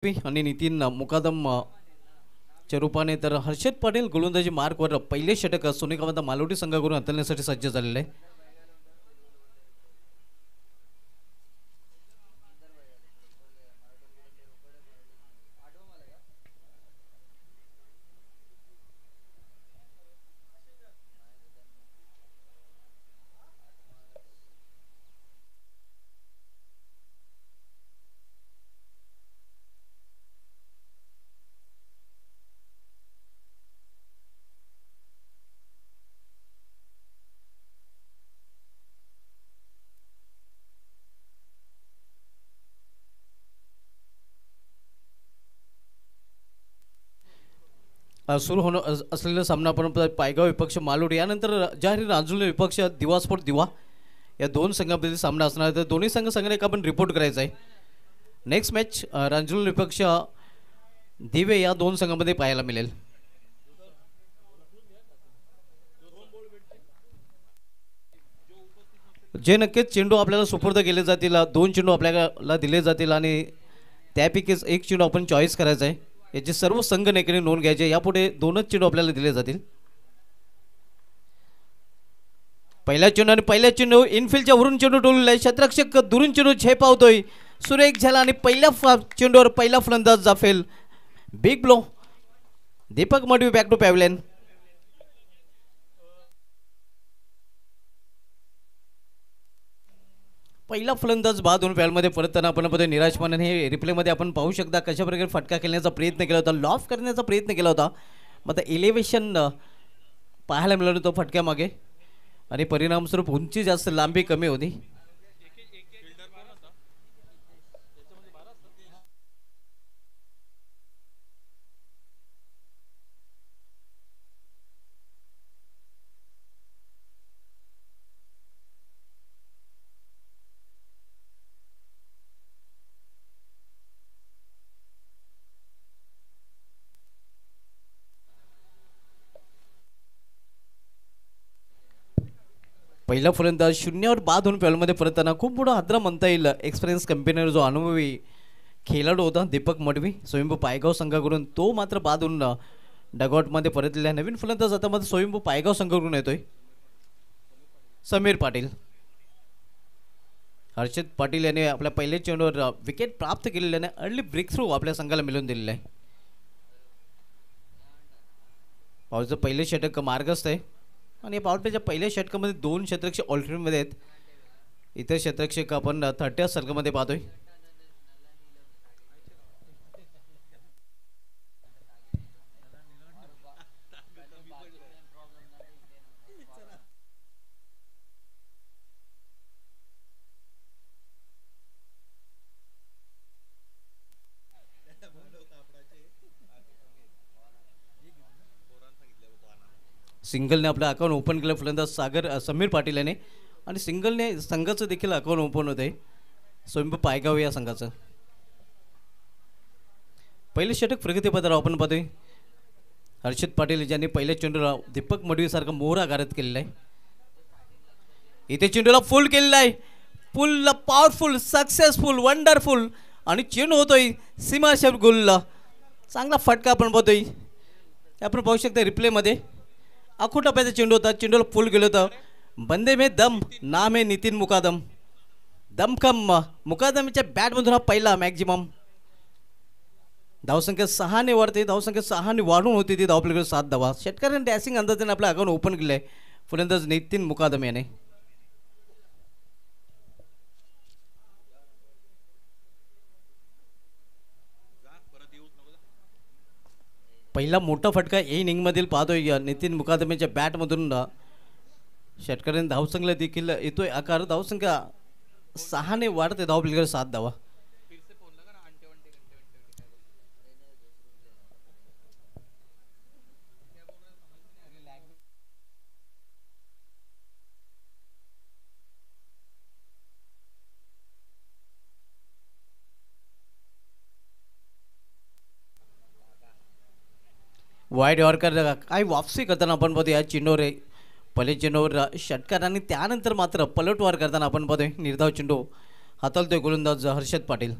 आणि नितीन मुकादम च्या रूपाने तर हर्षद पाटील गोलंदाजी मार्कवर पहिले षटक सोनेगाव मालोटी संघाकडून हाताळण्यासाठी सज्ज झालेले आहे. सुरू होणं असलेला सामना आपण पायगाव विपक्ष मालोडी यानंतर जाहीर रांजुले विपक्ष दिवास्फोट दिवा या दोन संघांमध्ये सामना असणार आहे. तर दोन्ही संघ संघाने एक आपण रिपोर्ट करायचा आहे. नेक्स्ट मॅच रांजुले विपक्ष दिवे या दोन संघांमध्ये पाहायला मिळेल. जे नक्कीच चेंडू आपल्याला सुपूर्द केले जातील. दोन चेंडू आपल्याला दिले जातील आणि त्यापैकीच एक चेंडू आपण चॉईस करायचा आहे. याची सर्व संघ नेकडे नोंद घ्यायचे. यापुढे दोनच चेंडू आपल्याला दिले जातील. पहिला चेंडू आणि पहिल्या चेंडू इनफिल्डच्या वरून चेंडू टोललेला आहे. क्षेत्ररक्षक दुरून चेंडू झेपावतोय. सुरेख झाला आणि पहिल्या चेंडूवर पहिला फलंदाज जाफेल. Big blow. Deepak Madvi back to pavilion. पहिला फलंदाज बाद होऊन पॅलमध्ये परतताना आपण निराशपणाने हे रिप्लेमध्ये आपण पाहू शकता कशा प्रकारे फटका खेळण्याचा प्रयत्न केला होता. लॉफ करण्याचा प्रयत्न केला होता. मग आता एलिव्हेशन पाहायला मिळालं होतं फटक्यामागे आणि परिणामस्वरूप उंची जास्त लांबी कमी होती. पहिला फलंदाज शून्यावर बाद होऊन पॅलमध्ये परतताना खूप मोठा हादरा म्हणता येईल. एक्सपिरियन्स कंपनीवर जो अनुभवी खेळाडू होता दीपक मडवी स्वयंभू पायगाव संघाकडून तो मात्र बाद होऊन डगआउटमध्ये परतलेला आहे. नवीन फलंदाज आता मध्ये स्वयंभू पायगाव संघाकडून येतोय समीर पाटील. हर्षद पाटील याने आपल्या पहिल्या चेंडूवर विकेट प्राप्त केलेल्याने अर्ली ब्रेक थ्रू आपल्या संघाला मिळवून दिलेला आहे. पावसाचं पहिले षटक मार्गस्थ आहे आणि पॉवर प्लेच्या पहिल्या षटकामध्ये दोन क्षेत्ररक्षक ऑल्टरनेटमध्ये आहेत. इतर क्षेत्ररक्षक आपण थर्ट्या सर्कलमध्ये पाहतोय. सिंगलने आपलं अकाउंट ओपन केलं फलंदाज समीर पाटील याने आणि सिंगलने संघाचं देखील अकाउंट ओपन होत आहे स्वयंभू पायगाव या संघाचं. पहिले षटक प्रगतीपथावर आपण पाहतोय हर्षद पाटील ज्यांनी पहिल्या चेंडूला दीपक मडवीसारखा मोहरा गारद केलेला आहे. इथे चेंडूला फुल केलेला आहे. फुल पॉवरफुल सक्सेसफुल वंडरफुल आणि चेंडू होतोय सीमा शेफ गोलला. चांगला फटका आपण पाहतोय. आपण पाहू शकता रिप्लेमध्ये आखो टप्प्याचा चेंडू होता. चेंडूला फुल गेलं होतं. बंदे में दम नाम आहे नितीन मुकादम. दमखम मुकादमच्या बॅटमधून हा पहिला मॅक्झिमम धावसंख्या 6ने वाढते. धावसंख्या 6ने वाढून होती ती धावपलीकडे 7 धावा. षटकाराने डॅसिंग अंदाजाने आपलं अकाउंट ओपन केलं आहे फलंदाज नितीन मुकादम याने. पहिला मोठा फटका या इनिंगमधील पाहतोय नितीन मुकादमेच्या बॅटमधून. षटकाराने धावसंख्येला देखील येतोय आकार. धावसंख्या 6ने वाढते धावपलीकडे 7 धावा. वाईट यॉर्कर काय वापसी करताना आपण पाहतो या चेंडूवर पहिले चेंडूवर षटकार आणि त्यानंतर मात्र पलटवार करताना आपण पाहतोय निर्धाव चेंडू हाताळतोय गोलंदाज हर्षद पाटील.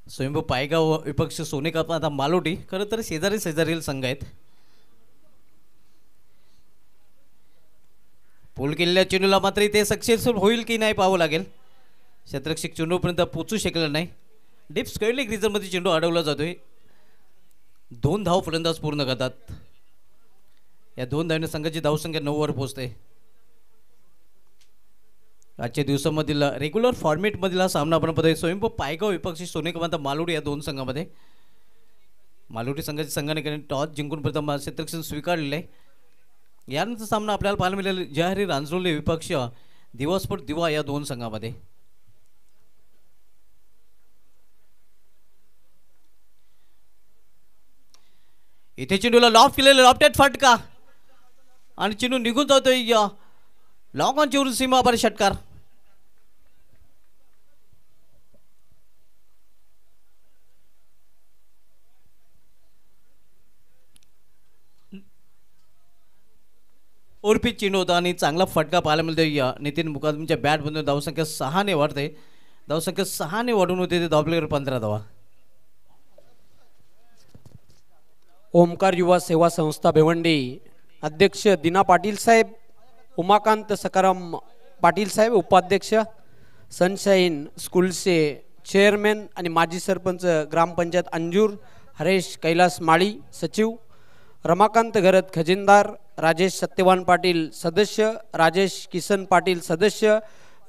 स्वयंभू पायगाव विपक्ष सोनेकाप आता मालोटी खरं तर शेजारी शेजारील संघ आहेत. पूल केलेल्या चेंडूला मात्र इथे सक्सेसफुल होईल की नाही पाहावं लागेल. क्षेत्ररक्षक चेंडूपर्यंत पोचू शकलेला नाही. डीप स्क्वेअर लेग रिझनमध्ये चेंडू अडवला जातोय. 2 धाव फलंदाज पूर्ण करतात. या 2 धावने संघाची धावसंख्या 9 वर पोहोचते. आजच्या दिवसामधील रेग्युलर फॉर्मेटमधील हा सामना आपण पाहतोय. स्वयंभू पायगाव विपक्षी सोनेकांत मालोडी या 2 संघामध्ये. मालोडी संघाच्या संघाने टॉस जिंकून प्रथम क्षेत्ररक्षण स्वीकारलेले आहे. यानंतर सामना आपल्याला पाहायला मिळेल जयहरी रांजोले विपक्ष दिवा स्पोर्ट दिवा या 2 संघामध्ये. इथे चेंडूला लॉफ्ट केलेला लॉफ्टेड फटका आणि चेंडू निघून जातोय लॉंग ऑन चेंडू सीमा पर षटकार. ओरपी चेंडू होता आणि चांगला फटका पाहायला मिळतोय. नितीन मुकादमच्या बॅटमधून धावसंख्या 6 ने वाढते. धावसंख्या 6 ने वाढून होते ते धावप्लेवर 15 धावा. ओमकार युवा सेवा संस्था भिवंडी अध्यक्ष दिना पाटील साहेब, उमाकांत सकाराम पाटील साहेब उपाध्यक्ष, सनशाईन स्कूलचे चेअरमॅन आणि माजी सरपंच ग्रामपंचायत अंजूर हरेश कैलास माळी सचिव, रमाकांत घरत खजिनदार, राजेश सत्यवान पाटील सदस्य, राजेश किसन पाटील सदस्य,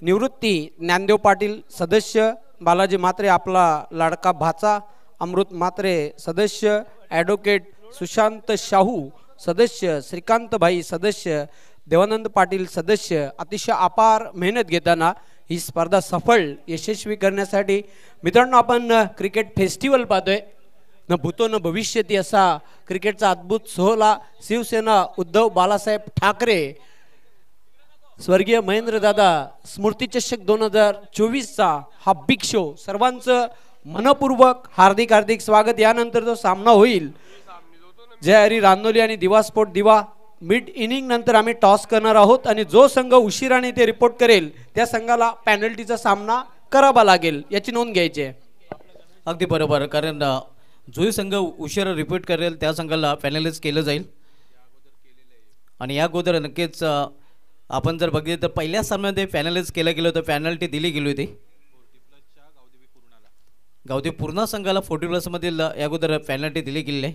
निवृत्ती ज्ञानदेव पाटील सदस्य, बालाजी मात्रे आपला लाडका भाचा, अमृत मात्रे सदस्य, ॲडव्होकेट सुशांत शाहू सदस्य, श्रीकांत भाई सदस्य, देवानंद पाटील सदस्य. अतिशय अपार मेहनत घेताना ही स्पर्धा सफल यशस्वी करण्यासाठी मित्रांनो आपण क्रिकेट फेस्टिवल पाहतोय. न भूतो न भविष्यती असा क्रिकेटचा अद्भुत सोहळा शिवसेना उद्धव बाळासाहेब ठाकरे स्वर्गीय महेंद्रदादा स्मृतिचषक 2024चा हा बिग शो. सर्वांचं मनपूर्वक हार्दिक हार्दिक स्वागत. यानंतर जो सामना होईल जयहरी रांदोली आणि दिवा स्पोर्ट दिवा मिड इनिंग नंतर आम्ही टॉस करणार आहोत आणि जो संघ उशिराने ते रिपोर्ट करेल त्या संघाला पॅनल्टीचा सामना करावा लागेल याची नोंद घ्यायची आहे. अगदी बरोबर, कारण जो संघ उशिरा रिपोर्ट करेल त्या संघाला पॅनलाइज केलं जाईल. आणि या अगोदर नक्कीच आपण जर बघितलं तर पहिल्या सामन्यामध्ये पॅनलाइज केलं गेलं होतं, पॅनल्टी दिली गेली होती. गावदेवी पूर्णा संघाला 40+ मधील या अगोदर पॅनल्टी दिली गेली आहे.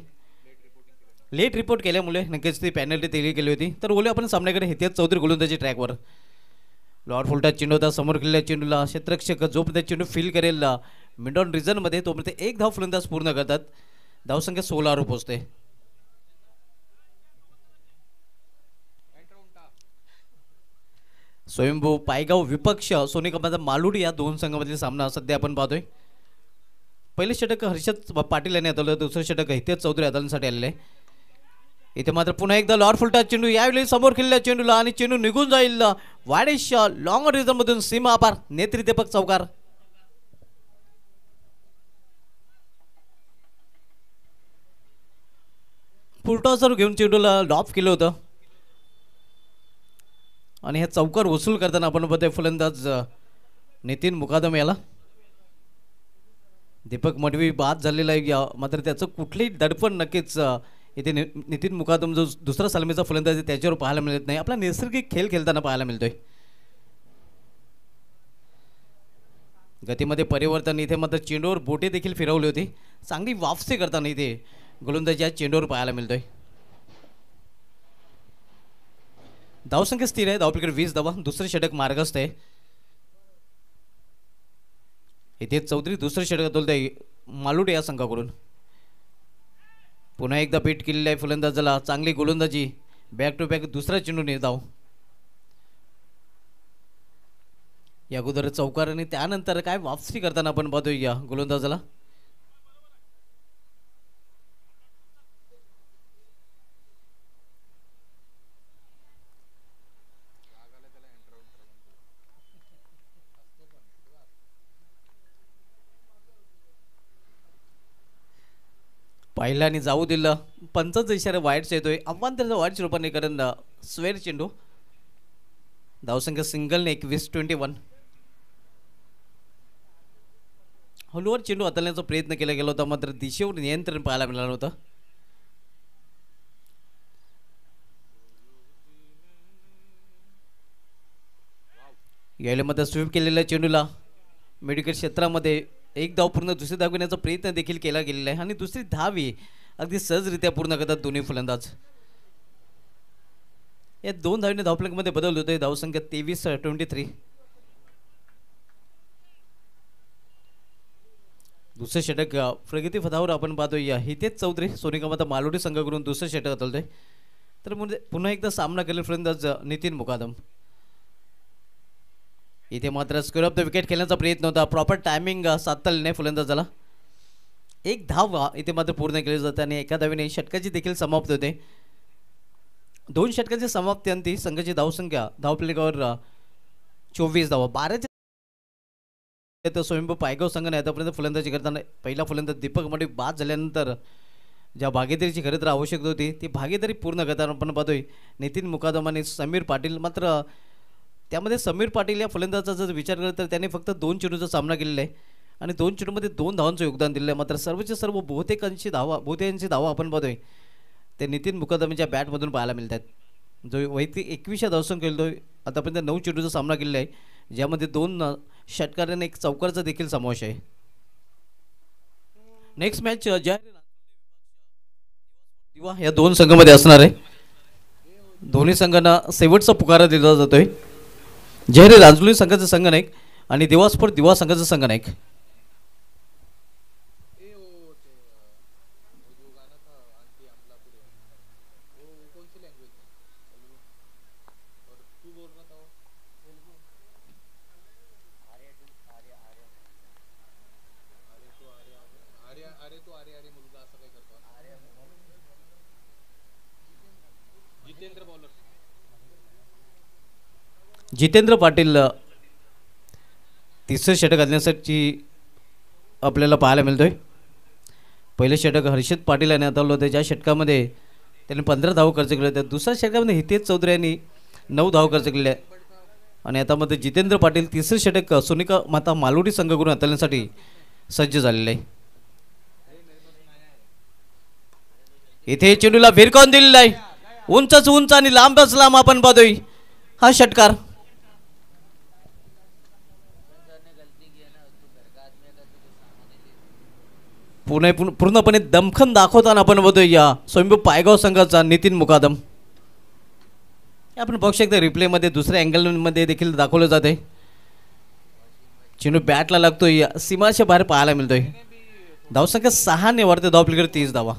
लेट रिपोर्ट केल्यामुळे नक्कीच ती पॅनल्टी दिली गेली होती. तर बोलू आपण सामन्याकडे. हितेश चौधरी गोलंदाजी ट्रॅकवर. लॉर्ड फुलटा चेंडू होता समोर केलेल्या चेंडूला क्षेत्ररक्षक जोपर्यंत चेंडू फील करेल मिड ऑन रिझनमध्ये तोपर्यंत 1 धाव फलंदाज पूर्ण करतात. धावसंख्या 16 वर पोहोचते. स्वयंभू पायगाव विपक्ष सोनेकांत मालोडी या 2 संघामधील सामना सध्या आपण पाहतोय. पहिले षटक हर्षद पाटील यांनी हाताळलं, दुसरं षटक हितेश चौधरी हाताळण्यासाठी आलेले आहे. इथे मात्र पुन्हा एकदा लॉर्ड फुलटा चेंडू यावेळी समोर खेळलेल्या चेंडूला आणि चेंडू निघून जाईल वाडेश लॉंग रिझन मधून सीमा अपार नेत्रीदीपक चौकार. फुलटॉसर घेऊन चेंडूला लॉफ केलं होतं आणि हे चौकार वसूल करताना आपण बघतोय फलंदाज नितीन मुकादम याला. दीपक मडवी बाद झालेला आहे मात्र त्याचं कुठलीही दडपण नक्कीच इथे नितीन मुकादम जो दुसरा सलामीचा फलंदाज आहे त्याच्यावर पाहायला मिळत नाही. आपला नैसर्गिक खेळ खेळताना पाहायला मिळतोय. गतीमध्ये परिवर्तन. इथे मात्र चेंडूवर बोटे देखील फिरवली होती. चांगली वापसी करताना इथे गोलंदाजी या चेंडूवर पाहायला मिळतोय. धावसंख्या स्थिर आहे. धावपलीकडे 20 धावा. दुसरे षटक मार्गस्थ आहे. इथे चौधरी दुसरे षटक तोलतोय मालोडी या संघाकडून. पुन्हा एकदा बीट केलेली आहे फलंदाजाला. चांगली गोलंदाजी. बॅक टू बॅक दुसरा चेंडू निर्धाव. या अगोदर चौकार आणि त्यानंतर काय वापसी करताना आपण पाहतोय या गोलंदाजाला. पाहिला आणि जाऊ दिलं. पंचांचा इशारा वाईटचा येतोय. आव्हान त्याचं वाईटच्या रूपाने कारण स्वेर चेंडू. धावसंख्या सिंगलने 21-21. हळूवर चेंडू हाताळण्याचा प्रयत्न केला गेला होता, मात्र दिशेवर नियंत्रण पाहायला मिळालं होतं. यावेळी मात्र स्वीप केलेल्या चेंडूला मेडिकल क्षेत्रामध्ये एक धाव पूर्ण दुसरी धाव घेण्याचा प्रयत्न देखील केला गेलेला आहे आणि दुसरी धाव ही अगदी सहजरित्या पूर्ण करतात दोन्ही फलंदाज. या 2 धावीने धावफलकामध्ये बदल होतोय. धावसंख्या 23-23. दुसरे षटक प्रगती पथावर आपण पाहतोय. हितेश चौधरी सोनिका मालोडी संघाकडून दुसरे षटक हाताळतोय. तर पुन्हा एकदा सामना केलेला फलंदाज नितीन मुकादम. इथे मात्र स्क्वेअर ऑफ द विकेट खेळण्याचा प्रयत्न होता. प्रॉपर टायमिंग साधता नाही फलंदाजाला. एक धाव इथे मात्र पूर्ण केली जाते आणि एका धावीने षटकाची देखील समाप्ती होते. 2 षटकाची समाप्ती संघाची धावसंख्या धावफलकावर 24 धावा. 12 स्वयंभू पायगाव संघाने आतापर्यंत फलंदाजी करताना पहिला फलंदाज दीपक मडवी बाद झाल्यानंतर ज्या भागीदारीची खरं तर आवश्यकता होती ती भागीदारी पूर्ण करताना आपण पाहतोय नितीन मुकादम आणि समीर पाटील. मात्र त्यामध्ये समीर पाटील या फलंदाजाचा जर विचार केला तर त्याने फक्त 2 चेंडूचा सामना केलेला आहे आणि 2 चेंडूमध्ये 2 धावांचं योगदान दिलेलं आहे. मात्र सर्वच्या सर्व बहुतेकांची धावा आपण पाहतोय ते नितीन मुकादमच्या बॅटमधून पाहायला मिळतात. जो वैयक्तिक 21 धावसंख्या खेळतोय. आतापर्यंत 9 चेंडूचा सामना केलेला आहे, ज्यामध्ये 2 षटकारांनी 1 चौकारचा देखील समावेश आहे. नेक्स्ट मॅच दिवा या 2 संघामध्ये असणार आहे. दोन्ही संघांना शेवटचा पुकारा दिला जातोय. जयरे रांजोली संघाचा संघनायक आणि दिवास्फोट दिवा संघाचा संघनायक. जितेंद्र पाटील तिसरे षटक घालण्यासाठी आपल्याला पाहायला मिळतोय. पहिले षटक हर्षित पाटील यांनी हाताळलं होतं, ज्या षटकामध्ये त्यांनी 15 धाव खर्च केले होते. दुसऱ्या षटकामध्ये हितेश चौधरी यांनी 9 धाव खर्च केले आहे आणि आता मध्ये जितेंद्र पाटील तिसरे षटक सोनिका माता मालोडी संघाकडून हाताळण्यासाठी सज्ज झालेले आहे. इथे चेंडूला भिरकावून दिलेला आहे. उंचच उंच आणि लांबच लांब आपण पाहतोय हा षटकार. पूर्णपणे दमखन दाखवताना आपण बघतोय या स्वयंभू पायगाव संघाचा नितीन मुकादम. आपण बघू शकता रिप्लेमध्ये दुसऱ्या अँगलमध्ये देखील दाखवलं जाते. चेंडू बॅटला लागतोय, सीमाच्या बाहेर पाहायला मिळतोय. धावसंख्या 6 ने वाढते. धावफलकावर 30 धावा.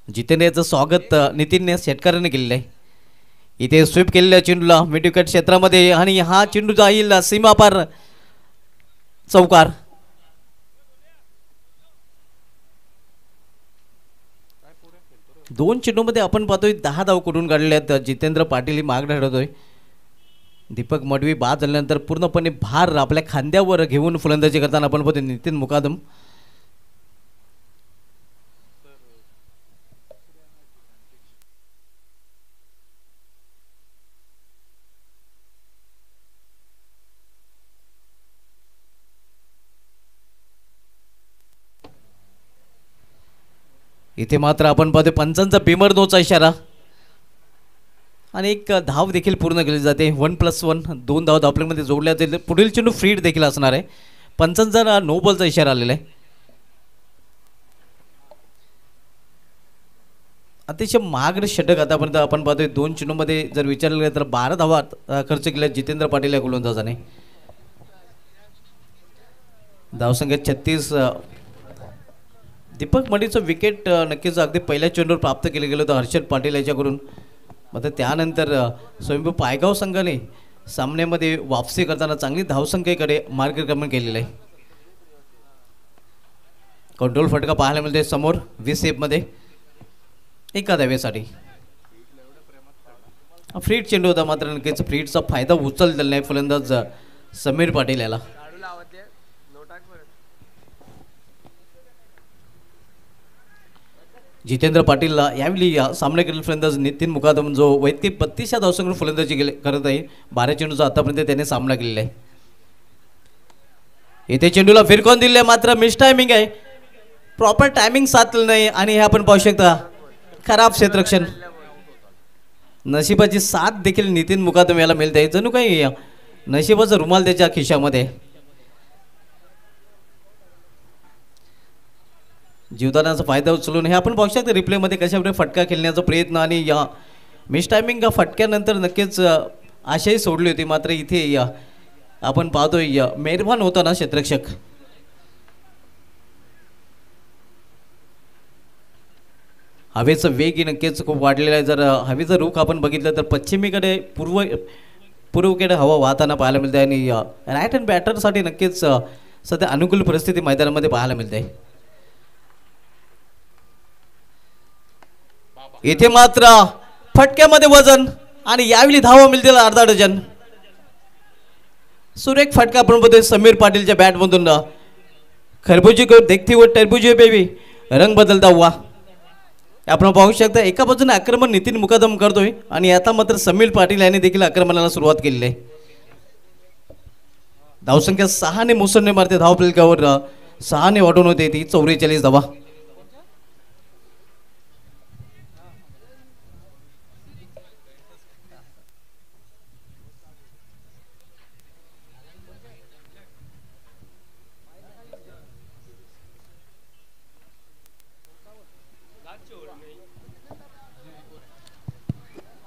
जितेंद्रचं स्वागत नितीनने षटकाराने केलेलं आहे. इथे स्वीप केलेल्या चेंडूला मिड विकेट क्षेत्रामध्ये आणि हा चेंडू जाईल सीमापार चौकार. दोन चेंडूमध्ये आपण पाहतोय 10 धाव कुठून काढले आहेत. जितेंद्र पाटील माग ढळतोय. दीपक मडवी बाद झाल्यानंतर पूर्णपणे भार आपल्या खांद्यावर घेऊन फलंदाजी करताना आपण पाहतोय नितीन मुकादम. इथे मात्र आपण पाहतोय पंचांचा बिमर नोचा इशारा आणि एक धाव देखील पूर्ण केली जाते. 1+1 2 धाव धावफलकामध्ये जोडल्या जातील. पुढील चेंडू फ्रीड देखील असणार आहे. पंचांचा नो बॉलचा इशारा आलेला आहे. अतिशय महागड षटक आतापर्यंत आपण पाहतोय. 2 चेंडूमध्ये जर विचारलं गेलं तर 12 धावा खर्च केल्या जितेंद्र पाटील या गोलंदाजाने. धावसंख्या 36. दीपक मडीचं विकेट नक्कीच अगदी पहिल्या चेंडूवर प्राप्त केलं गेलं होतं हर्षद पाटील याच्याकडून. मात्र त्यानंतर स्वयंभू पायगाव संघाने सामन्यामध्ये वापसी करताना चांगली धावसंख्येकडे मार्गक्रमण केलेलं आहे. कंट्रोल फटका पाहायला मिळते समोर 20 सेफमध्ये एका धावेसाठी. फ्रीट चेंडू होता, मात्र नक्कीच फ्रीटचा फायदा उचललेला नाही फलंदाज समीर पाटील याला. जितेंद्र पाटील यावेळी सामन्यातील फलंदाज नितीन मुकादम जो वैयक्तिक 32 धावसंख्येवर फलंदाजी करत आहे. 12 चेंडूचा आतापर्यंत त्याने सामना केलेला आहे. इथे चेंडूला फिरकून दिले, मात्र मिस टायमिंग आहे, प्रॉपर टायमिंग साधलं नाही आणि हे आपण पाहू शकता खराब क्षेत्ररक्षण. नशिबाची साथ देखील नितीन मुकादम याला मिळते, जणू काही नशिबाचा रुमाल त्याच्या खिशामध्ये. जीवदानाचा फायदा उचलून हे आपण पाहू शकतो रिप्लेमध्ये कशाप्रकारे फटका खेळण्याचा प्रयत्न आणि या मिस टायमिंग फटक्यानंतर नक्कीच आशाही सोडली होती, मात्र इथे आपण पाहतोय मेहरबान होता ना क्षेत्ररक्षक. हवेचं वेग नक्कीच खूप वाढलेला आहे. जर हवेचं रुख आपण बघितलं तर पश्चिमेकडे पूर्वेकडे हवा वाहताना पाहायला मिळते आणि राईट हँड बॅटरसाठी नक्कीच सध्या अनुकूल परिस्थिती मैदानामध्ये पाहायला मिळते. इथे मात्र फटक्यामध्ये वजन आणि यावेळी धावा मिळतील अर्धा डझन. सुरेख फटका आपण बघतोय समीर पाटीलच्या बॅटमधून. खरबुजी को देखती व टरबुजी बेबी रंग बदलता हुआ आपण पाहू शकता. एका बाजूने आक्रमण नितीन मुकादम करतोय आणि आता मात्र समीर पाटील यांनी देखील आक्रमणाला सुरुवात केलेली आहे. धावसंख्या 6 ने मुसंडे मारते धावफलकावर. 6 ने वाढून होते ती 44 धावा.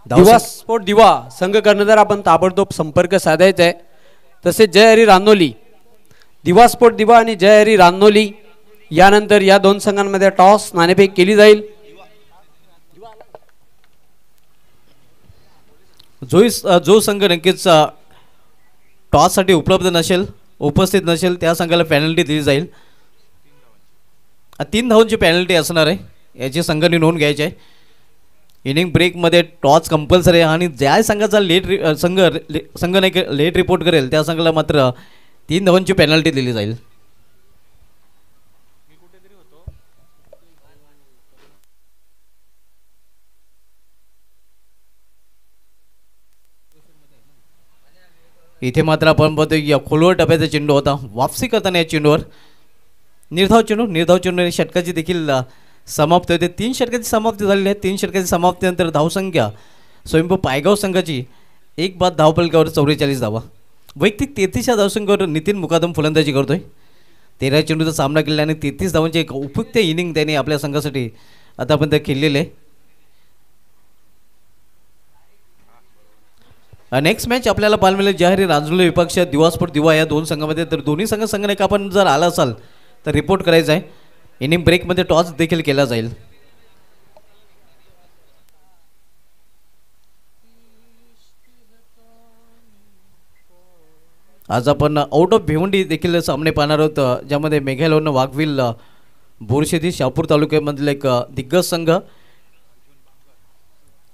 दिवा स्पोर्ट दिवा संघ कर्णधार आपण ताबडतोब संपर्क साधायचा आहे. तसेच जय हरी रानोली, दिवा स्पोर्ट दिवा आणि जय हरी रानोली यानंतर या दोन संघांमध्ये टॉस नाणेफेक केली जाईल. जो संघ नक्कीच टॉससाठी उपस्थित नसेल त्या संघाला पेनल्टी दिली जाईल. 3 धावांची पेनल्टी असणार आहे, याची संघाने नोंद घ्यायची आहे. इनिंग ब्रेकमध्ये टॉस कंपल्सरी आहे आणि ज्या संघाचा संघ नाही लेट रिपोर्ट करेल त्या संघाला मात्र 3 धावांची पेनल्टी दिली जाईल. इथे मात्र आपण बघतोय खोलवर टप्प्याचा चेंडू होता. वापसी करताना या चेंडूवर निर्धाव चेंडू षटकाची देखील समाप्ती होते. 3 षटकाची समाप्ती झालेली आहे. 3 षटकाची समाप्तीनंतर धावसंख्या स्वयंभू पायगाव संघाची 1 बाद धावफलकावर 44 धावा. वैयक्तिक 33 धावसंख्येवर नितीन मुकादम फलंदाजी करतोय. 13 चेंडूचा सामना केला आणि 33 धावांची एक उपयुक्त इनिंग त्याने आपल्या संघासाठी आतापर्यंत खेळलेले. नेक्स्ट मॅच आपल्याला पाहायला मिळेल जय हरी रांजोली विपक्ष दिवा स्पोर्ट दिवा या दोन संघामध्ये. तर दोन्ही संघाने आपण जर आला असाल तर रिपोर्ट करायचा आहे. इनिंग ब्रेकमध्ये टॉस देखील केला जाईल. आज आपण आउट ऑफ भिवंडी देखील सामने पाहणार आहोत, ज्यामध्ये मेघालयनं वाघविल बोरशेती शहापूर तालुक्यामधील एक दिग्गज संघ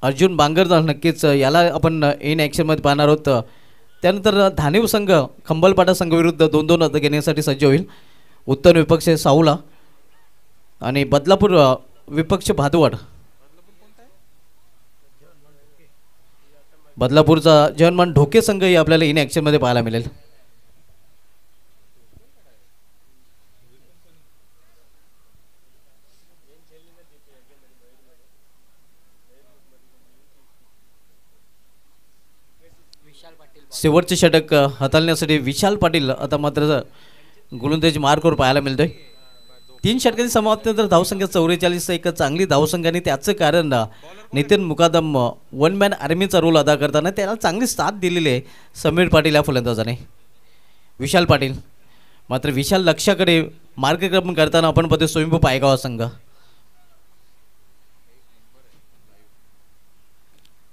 अर्जुन बांगर नक्कीच याला आपण इन ॲक्शनमध्ये पाहणार आहोत. त्यानंतर धानेव संघ खंबलपाटा संघविरुद्ध 2-2 अंक घेण्यासाठी सज्ज होईल. उत्तर विपक्ष साऊला आणि बदलापूर विपक्ष भादवाड. बदलापूरचा जवानमान ढोके संघही आपल्याला इन ॲक्शनमध्ये पाहायला मिळेल. शेवटचे षटक हाताळण्यासाठी विशाल पाटील आता मात्र गोलंदाजी मार्कवर पाहायला मिळतोय. 3 षटकांची समाप्तीनंतर धावसंख्या 44, एक चांगली धावसंख्या आणि त्याचं कारण नितीन मुकादम 1 मॅन आर्मीचा रोल अदा करताना त्याला चांगली साथ दिलेली आहे समीर पाटील या फलंदाजाने. विशाल पाटील मात्र विशाल लक्ष्याकडे मार्गक्रमण करताना आपण पाहतो स्वयंभू पायगाव संघ.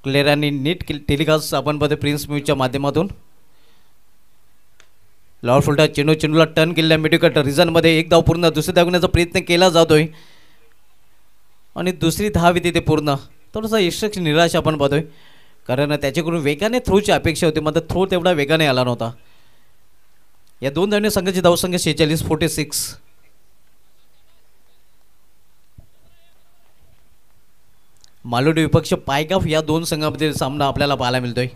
क्लिअर आणि नीट टेलिकास्ट आपण पाहतो प्रिन्स न्यूजच्या माध्यमातून. लॉर फुलटा चेंडूला टर्न केलेल्या मिडविकेट रिझनमध्ये 1 धाव पूर्ण, दुसरी धाव घेण्याचा प्रयत्न केला जातोय आणि दुसरी धाव येते ते पूर्ण. थोडासा यशस्वी निराश आपण पाहतोय. कारण त्याच्याकडून वेगाने थ्रोची अपेक्षा होती, मात्र थ्रो तेवढा वेगाने आला नव्हता. या दोन धावने संघाची धावसंख्या 46-46. मालोडी विपक्ष पायगाव या दोन संघामध्ये सामना आपल्याला पाहायला मिळतोय.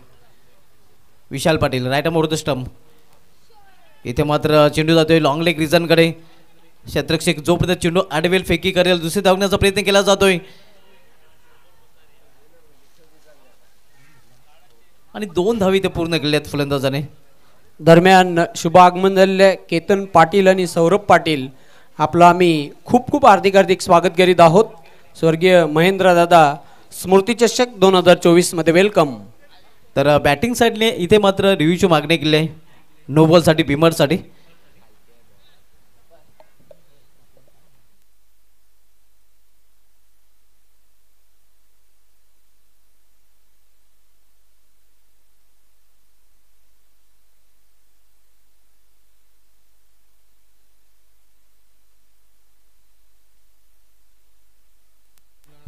Vishal Patil right more the stump. इथे मात्र चेंडू जातोय लॉंग लेग रिझनकडे. क्षेत्ररक्षक जोपर्यंत चेंडू आडवेल फेकी करेल दुसरी धावण्याचा प्रयत्न केला जातोय आणि 2 धावी ते पूर्ण केल्यात फलंदाजाने. दरम्यान शुभ आगमन झालेले केतन पाटील आणि सौरभ पाटील आपलं आम्ही खूप खूप हार्दिक स्वागत करीत आहोत. स्वर्गीय महेंद्र दादा स्मृती चषक 2024 मध्ये वेलकम. तर बॅटिंग साईडने इथे मात्र रिव्ह्यूची मागणी केली आहे नो बॉलसाठी बिमरसाठी.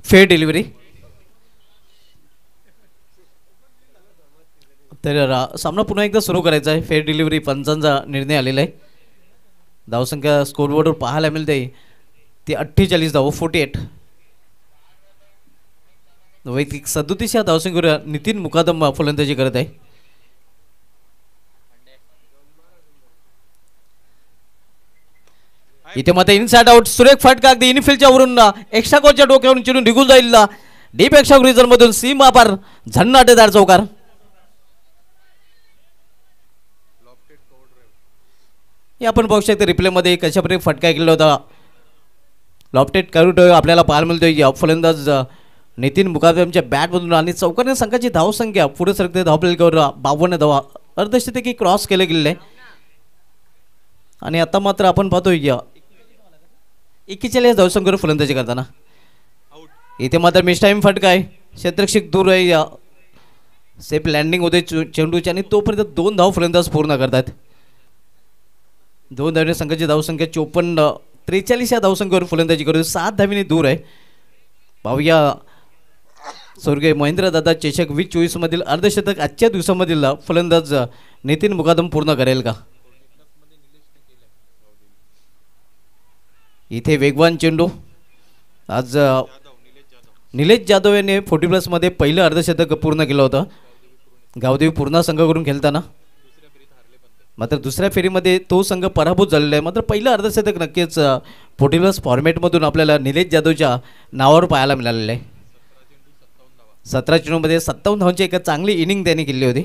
Fair delivery. तर सामना पुन्हा एकदा सुरू करायचा आहे. फेअर डिलिव्हरी पंचांचा निर्णय आलेला आहे. धावसंख्या स्कोरबोर्डवर पाहायला मिळते ती 48 धाव 48. वैयक्तिक 37 या धावसंख्येवर नितीन मुकादम फलंदाजी करत आहे. इथे मात्र इनसाइड आउट सुरेख फटका अगदी इनफिल्डच्या वरून एक्स्ट्रा कोचच्या डोक्यावरून चिरून निघून जाईल डीप एक्स्ट्रा रिझन मधून सीमा पार झन्नाटेदार चौकार. हे आपण बघू शकतो रिप्ले मध्ये कशा प्रकारे फटका केला होता. लॉफ्टेड करूट आपल्याला पाहायला मिळतोय. फलंदाज नितीन मुकादमच्या बॅटमधून आणि चौकाने संघाची धावसंख्या पुढे सरकते. धावफलकावर 52 धावा अर्धशतकी क्रॉस केले गेले आणि आता मात्र आपण पाहतोय 41 धावसंख्येवर फलंदाजी करताना. इथे मात्र मिस टाइम फटका आहे. क्षेत्ररक्षक दूर आहे. सेफ लँडिंग होते चेंडूची आणि तोपर्यंत 2 धाव फलंदाज पूर्ण करतात. 2 धावने संघाची धावसंख्या 43 या धावसंख्येवर फलंदाजी करतो. 7 धावीने दूर आहे. पाहूया स्वर्गीय महेंद्रदादा चषक 2024 मधील अर्धशतक आजच्या दिवसामधील फलंदाज नितीन मुकादम पूर्ण करेल का. इथे वेगवान चेंडू. आज निलेश जाधव यांनी 40+ मध्ये पहिलं अर्धशतक पूर्ण केलं होतं गावदेवी पूर्णा संघाकडून खेळताना. मात्र दुसऱ्या फेरीमध्ये तो संघ पराभूत झालेला आहे. मात्र पहिलं अर्धशतक नक्कीच 40+ फॉर्मॅटमधून आपल्याला निलेश जाधवच्या नावावर पाहायला मिळालेलं आहे. 17 चेंडूमध्ये 57 धावांची एक चांगली इनिंग त्यांनी केली होती.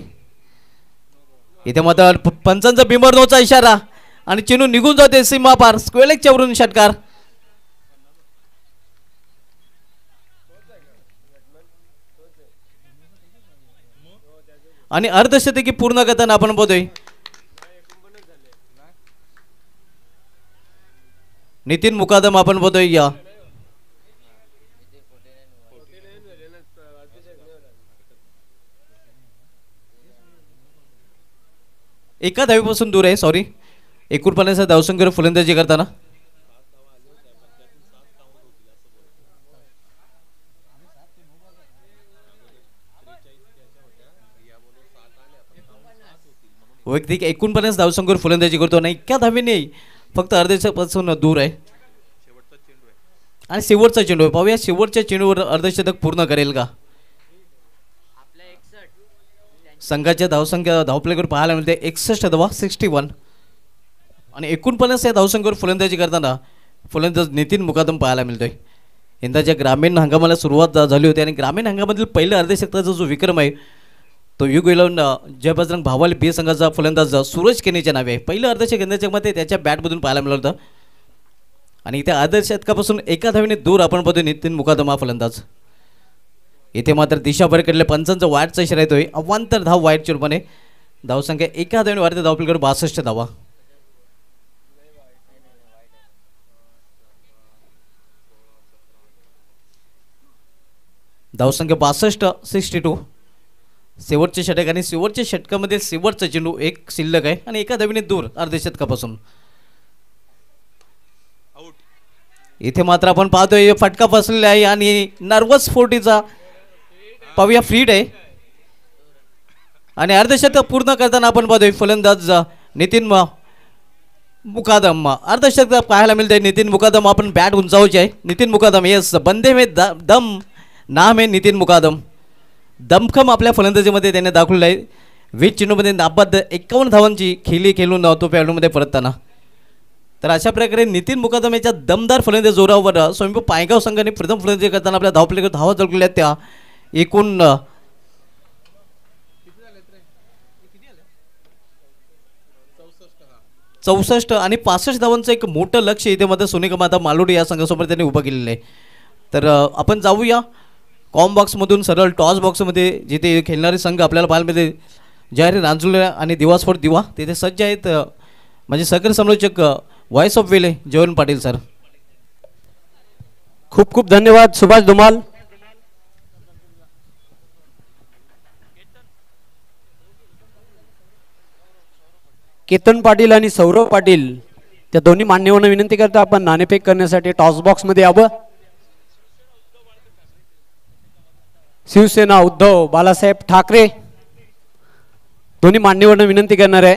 इथे मात्र पंचांचा बिमर नोचा इशारा आणि चेंडू निघून जाते सीमा पार. स्क्वेलेकच्या वरून षटकार आणि अर्धशतकी पूर्ण करताना आपण बघतोय नितीन मुकादम. आपण बघतोय एका धावीपासून दूर आहे. सॉरी 49 धावसंख्येवर फलंदाजी करताना. वैयक्तिक 49 धावसंख्येवर फलंदाजी करतो आणि एका धावीने फक्त अर्धशतकापासून दूर आहे आणि शेवटचा चेंडू. पाहूया शेवटच्या चेंडूवर अर्धशतक पूर्ण करेल का. संघाच्या धावसंख्या धावप्लेवर पाहायला मिळते 61 धावा 61 आणि 49 या धावसंख्येवर फलंदाजी करताना फलंदाज नितीन मुकादम पाहायला मिळतोय. यंदाच्या ग्रामीण हंगामाला सुरुवात झाली होती आणि ग्रामीण हंगामातील पहिल्या अर्धशतकाचा जो विक्रम आहे तो युग इलेव्हन जय बजरंग भावाली बी संघाचा फलंदाज सूरज केनेच्या नावे आहे. पहिलं अर्धशतक यंदाच्या मध्ये त्याच्या बॅटमधून पाहायला मिळालं होतं आणि त्या अर्धशतकापासून एका धावीने दूर आपण पाहतोय नितीन मुकादम हा फलंदाज. इथे मात्र दिशा बरेकडले पंचांचा वाईटचा इशारा येतोय. अवांतर धाव वाईट चुरपणे. धावसंख्या एका धावीने वाढते. धावपलीकडे 62 धावा. धावसंख्या 62-62. शेवटचे षटक आणि शेवटच्या षटकामध्ये शेवटचा चेंडू एक शिल्लक आहे आणि एका धावीने दूर अर्धशतकापासून. इथे मात्र आपण पाहतोय फटका बसलेला आहे आणि नर्वस 40चा पाहूया फ्रीड आहे. आणि अर्धशतक पूर्ण करताना आपण पाहतोय फलंदाज नितीन मुकादम अर्धशतक पाहायला मिळते. नितीन मुकादम आपण बॅट उंचावची आहे. नितीन मुकादम येस बंदे में दम नाम आहे नितीन मुकादम. दमखम आपल्या फलंदाजीमध्ये त्याने दाखवलेलं आहे. 20 चेंडूमध्ये नाबाद 51 धावांची खेळी खेळून तो पॅडूमध्ये परतताना. तर अशा प्रकारे नितीन मुकादम याच्या दमदार फलंदाजी जोरावर स्वयंभू पायगाव संघाने प्रथम फलंदाजी करताना आपल्या धावपलीकडे धावा जोडलेल्या त्या एकूण 64 आणि 65 धावांचं एक मोठं लक्ष इथे मध्ये सोनेकमाता मालोडी या संघासमोर त्यांनी उभं केलेलं आहे. तर आपण जाऊया कॉम बॉक्समधून सरळ टॉस बॉक्समध्ये जिथे खेळणारे संघ आपल्याला पाहायला मिळते. जय रांजुला आणि दिवा स्फोट दिवा तिथे सज्ज आहेत. म्हणजे सहकारी समालोचक व्हॉइस ऑफ वेले जयवंत पाटील सर. खूप खूप धन्यवाद सुभाष धुमाल. केतन पाटील आणि सौरभ पाटील त्या दोन्ही मान्यवरांना विनंती करतो आपण नाणेफेक करण्यासाठी टॉस बॉक्स मध्ये यावं. शिवसेना उद्धव बाळासाहेब ठाकरे दोन्ही मान्यवरांना विनंती करणार आहे.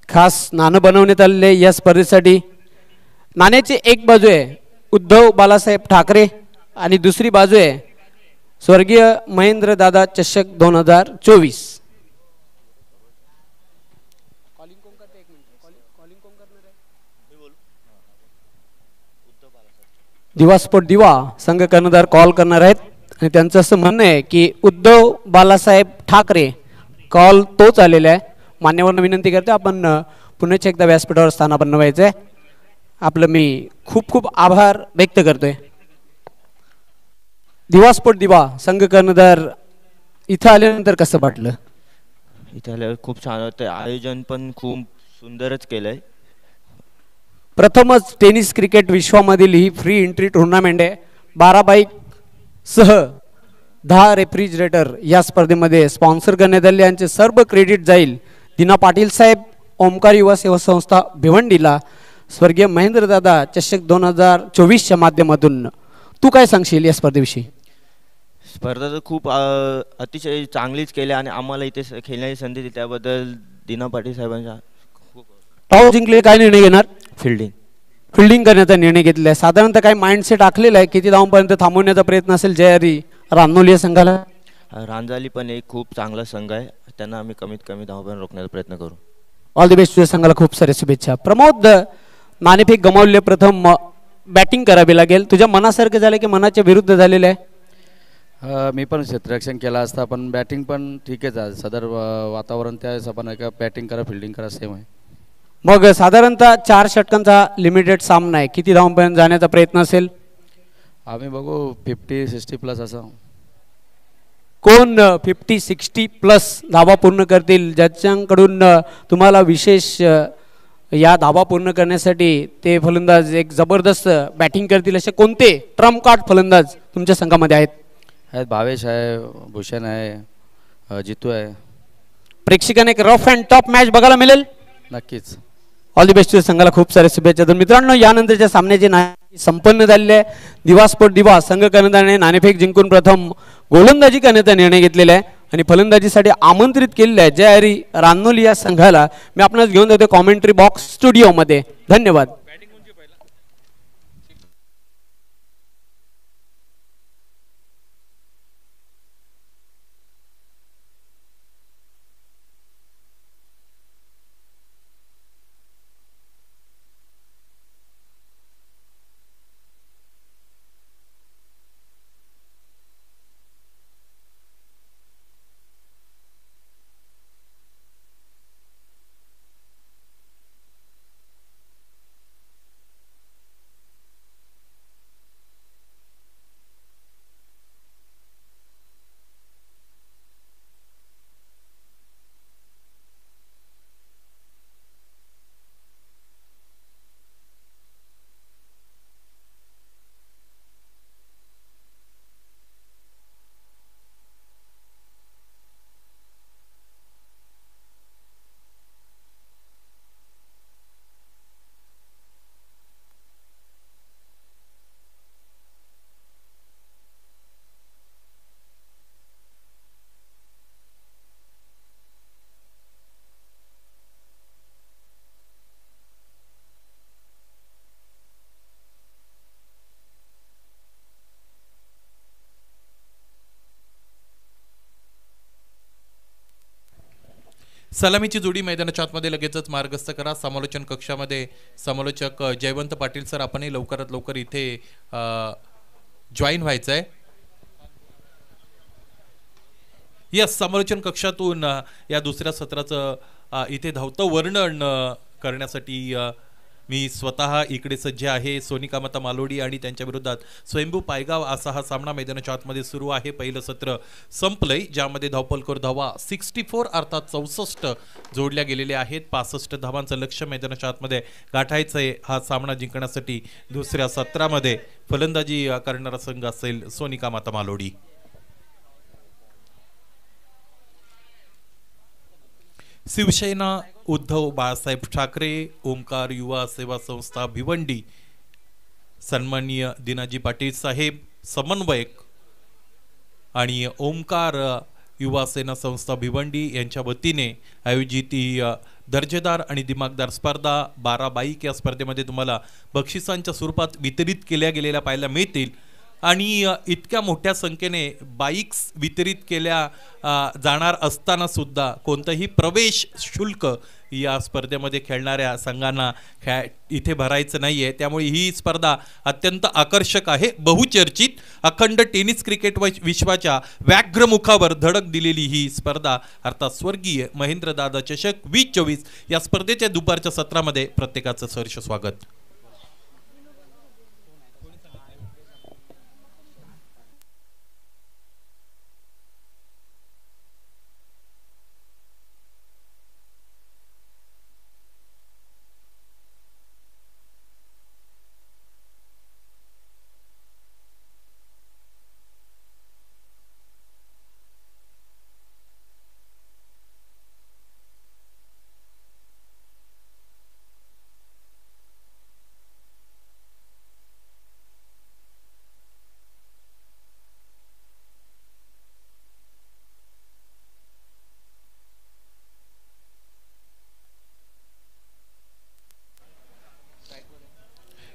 खास नाणं बनवण्यात आलेले या स्पर्धेसाठी. नाण्याची एक बाजू आहे उद्धव बाळासाहेब ठाकरे आणि दुसरी बाजू आहे स्वर्गीय महेंद्र दादा चषक 2024. दिवा स्पोर्ट दिवा संघ कर्णधार कॉल करणार आहेत आणि त्यांचं असं म्हणणं आहे की उद्धव बाळासाहेब ठाकरे कॉल तोच आलेला आहे. मान्यवरांना विनंती करते आपण पुन्हा एकदा व्यासपीठावर स्थान बनवायचं आहे. आपलं मी खूप खूप आभार व्यक्त करतोय. दिवा स्पोर्ट दिवा संघ कर्णधार इथं आल्यानंतर कसं वाटलं? इथं आल्यावर खूप छान होतं. आयोजन पण खूप सुंदरच केलंय. प्रथमच टेनिस क्रिकेट विश्वामधील ही फ्री एंट्री टुर्नामेंट आहे. 12 बाईक सह 10 रेफ्रिजरेटर या स्पर्धेमध्ये स्पॉन्सर करण्यात आले. यांचे सर्व क्रेडिट जाईल दिना पाटील साहेब ओमकार युवा सेवा संस्था भिवंडीला स्वर्गीय महेंद्रदादा चषक 2024च्या माध्यमातून. तू काय सांगशील या स्पर्धेविषयी? स्पर्धा तर खूप अतिशय चांगलीच केली आणि आम्हाला इथे खेळण्याची संधी दिली त्याबद्दल दिना पाटील साहेबांचा खूप. टॉस जिंकले काय निर्णय घेणार? फिल्डिंग करण्याचा निर्णय घेतलेला आहे. साधारणतः काय माइंडसेट आखलेला आहे किती धावांपर्यंत थांबवण्याचा प्रयत्न असेल जयहरी रानोली संघाला? रांजाली पण एक खूप चांगला संघ आहे. त्यांना आम्ही कमीत कमी धावांपर्यंत रोखण्याचा प्रयत्न करू. All the best. तुझ्या संघाला खूप साऱ्या शुभेच्छा. प्रमोद नाणेफेक गमावले प्रथम बॅटिंग करावी लागेल. तुझ्या मनासारखं झालं की मनाच्या विरुद्ध झालेलं आहे? मी पण क्षेत्ररक्षण केला असता पण बॅटिंग पण ठीकच आहे. सदर वातावरण त्यावेळेस आपण एका बॅटिंग करा फिल्डिंग करा सेम आहे. मग साधारणतः 4 षटकांचा लिमिटेड सामना आहे. किती धावांपर्यंत जाण्याचा प्रयत्न असेल? आम्ही बघू 50-60 प्लस असं. कोण 50-60 प्लस धावा पूर्ण करतील ज्याच्याकडून तुम्हाला विशेष या धावा पूर्ण करण्यासाठी ते फलंदाज एक जबरदस्त बॅटिंग करतील असे कोणते ट्रम्प कार्ड फलंदाज तुमच्या संघामध्ये आहेत? भावेश आहे, भूषण आहे, जितू आहे. प्रेक्षकांना एक रफ अँड टॉप मॅच बघायला मिळेल नक्कीच. All the best. संघाला खूप सारे शुभेच्छा. तर मित्रांनो यानंतरच्या सामन्याचे संपन्न झालेले आहे. दिवा स्पोर्ट दिवा संघ कर्णधाराने नाणेफेक जिंकून प्रथम गोलंदाजी करण्याचा निर्णय घेतलेला आहे आणि फलंदाजीसाठी आमंत्रित केलेले आहे जय हरी रानोली या संघाला. मी आपणास घेऊन जातो कॉमेंट्री बॉक्स स्टुडिओमध्ये. धन्यवाद. सलामीची जोडी मैदानाच्या आतमध्ये लगेचच मार्गस्थ करा. समालोचन कक्षामध्ये समालोचक जयवंत पाटील सर, आपणही लवकरात लवकर इथे जॉईन व्हायचं आहे. यस, समालोचन कक्षातून या दुसऱ्या सत्राचं इथे धावतं वर्णन करण्यासाठी मी स्वतः इकडे सज्ज आहे. सोनिकामता मालोडी आणि त्यांच्या विरोधात स्वयंभू पायगाव असा हा सामना मैदानाच्या आतमध्ये सुरू आहे. पहिलं सत्र संपलंय, ज्यामध्ये धावपलकर धावा 64 अर्थात 64 जोडल्या गेलेल्या आहेत. 65 धावांचं लक्ष्य मैदानाच्या आतमध्ये गाठायचं आहे हा सामना जिंकण्यासाठी. दुसऱ्या सत्रामध्ये फलंदाजी करणारा संघ असेल सोनिकामता मालोडी. शिवसेना उद्धव बाळासाहेब ठाकरे, ओमकार युवा सेवा संस्था भिवंडी, सन्माननीय दिनाजी पाटील साहेब समन्वयक आणि ओमकार युवा सेना संस्था भिवंडी यांच्या वतीने आयोजित ही दर्जेदार आणि दिमागदार स्पर्धा 12 बाईक या स्पर्धेमध्ये तुम्हाला बक्षिसांच्या स्वरूपात वितरित केल्या गेलेल्या पाहायला मिळतील. आणि इतक्या मोठ्या संख्येने बाईक्स वितरित केल्या जाणार असताना सुद्धा कोणतंही प्रवेश शुल्क या स्पर्धेमध्ये खेळणाऱ्या संघांना इथे भरायचं नाहीये. त्यामुळे ही स्पर्धा अत्यंत आकर्षक आहे, बहुचर्चित, अखंड टेनिस क्रिकेट विश्वाच्या व्याघ्रमुखावर धडक दिलेली ही स्पर्धा अर्थात स्वर्गीय महेंद्रदादा चषक 2024 या स्पर्धेच्या दुपारच्या सत्रामध्ये प्रत्येकाचं सहर्ष स्वागत.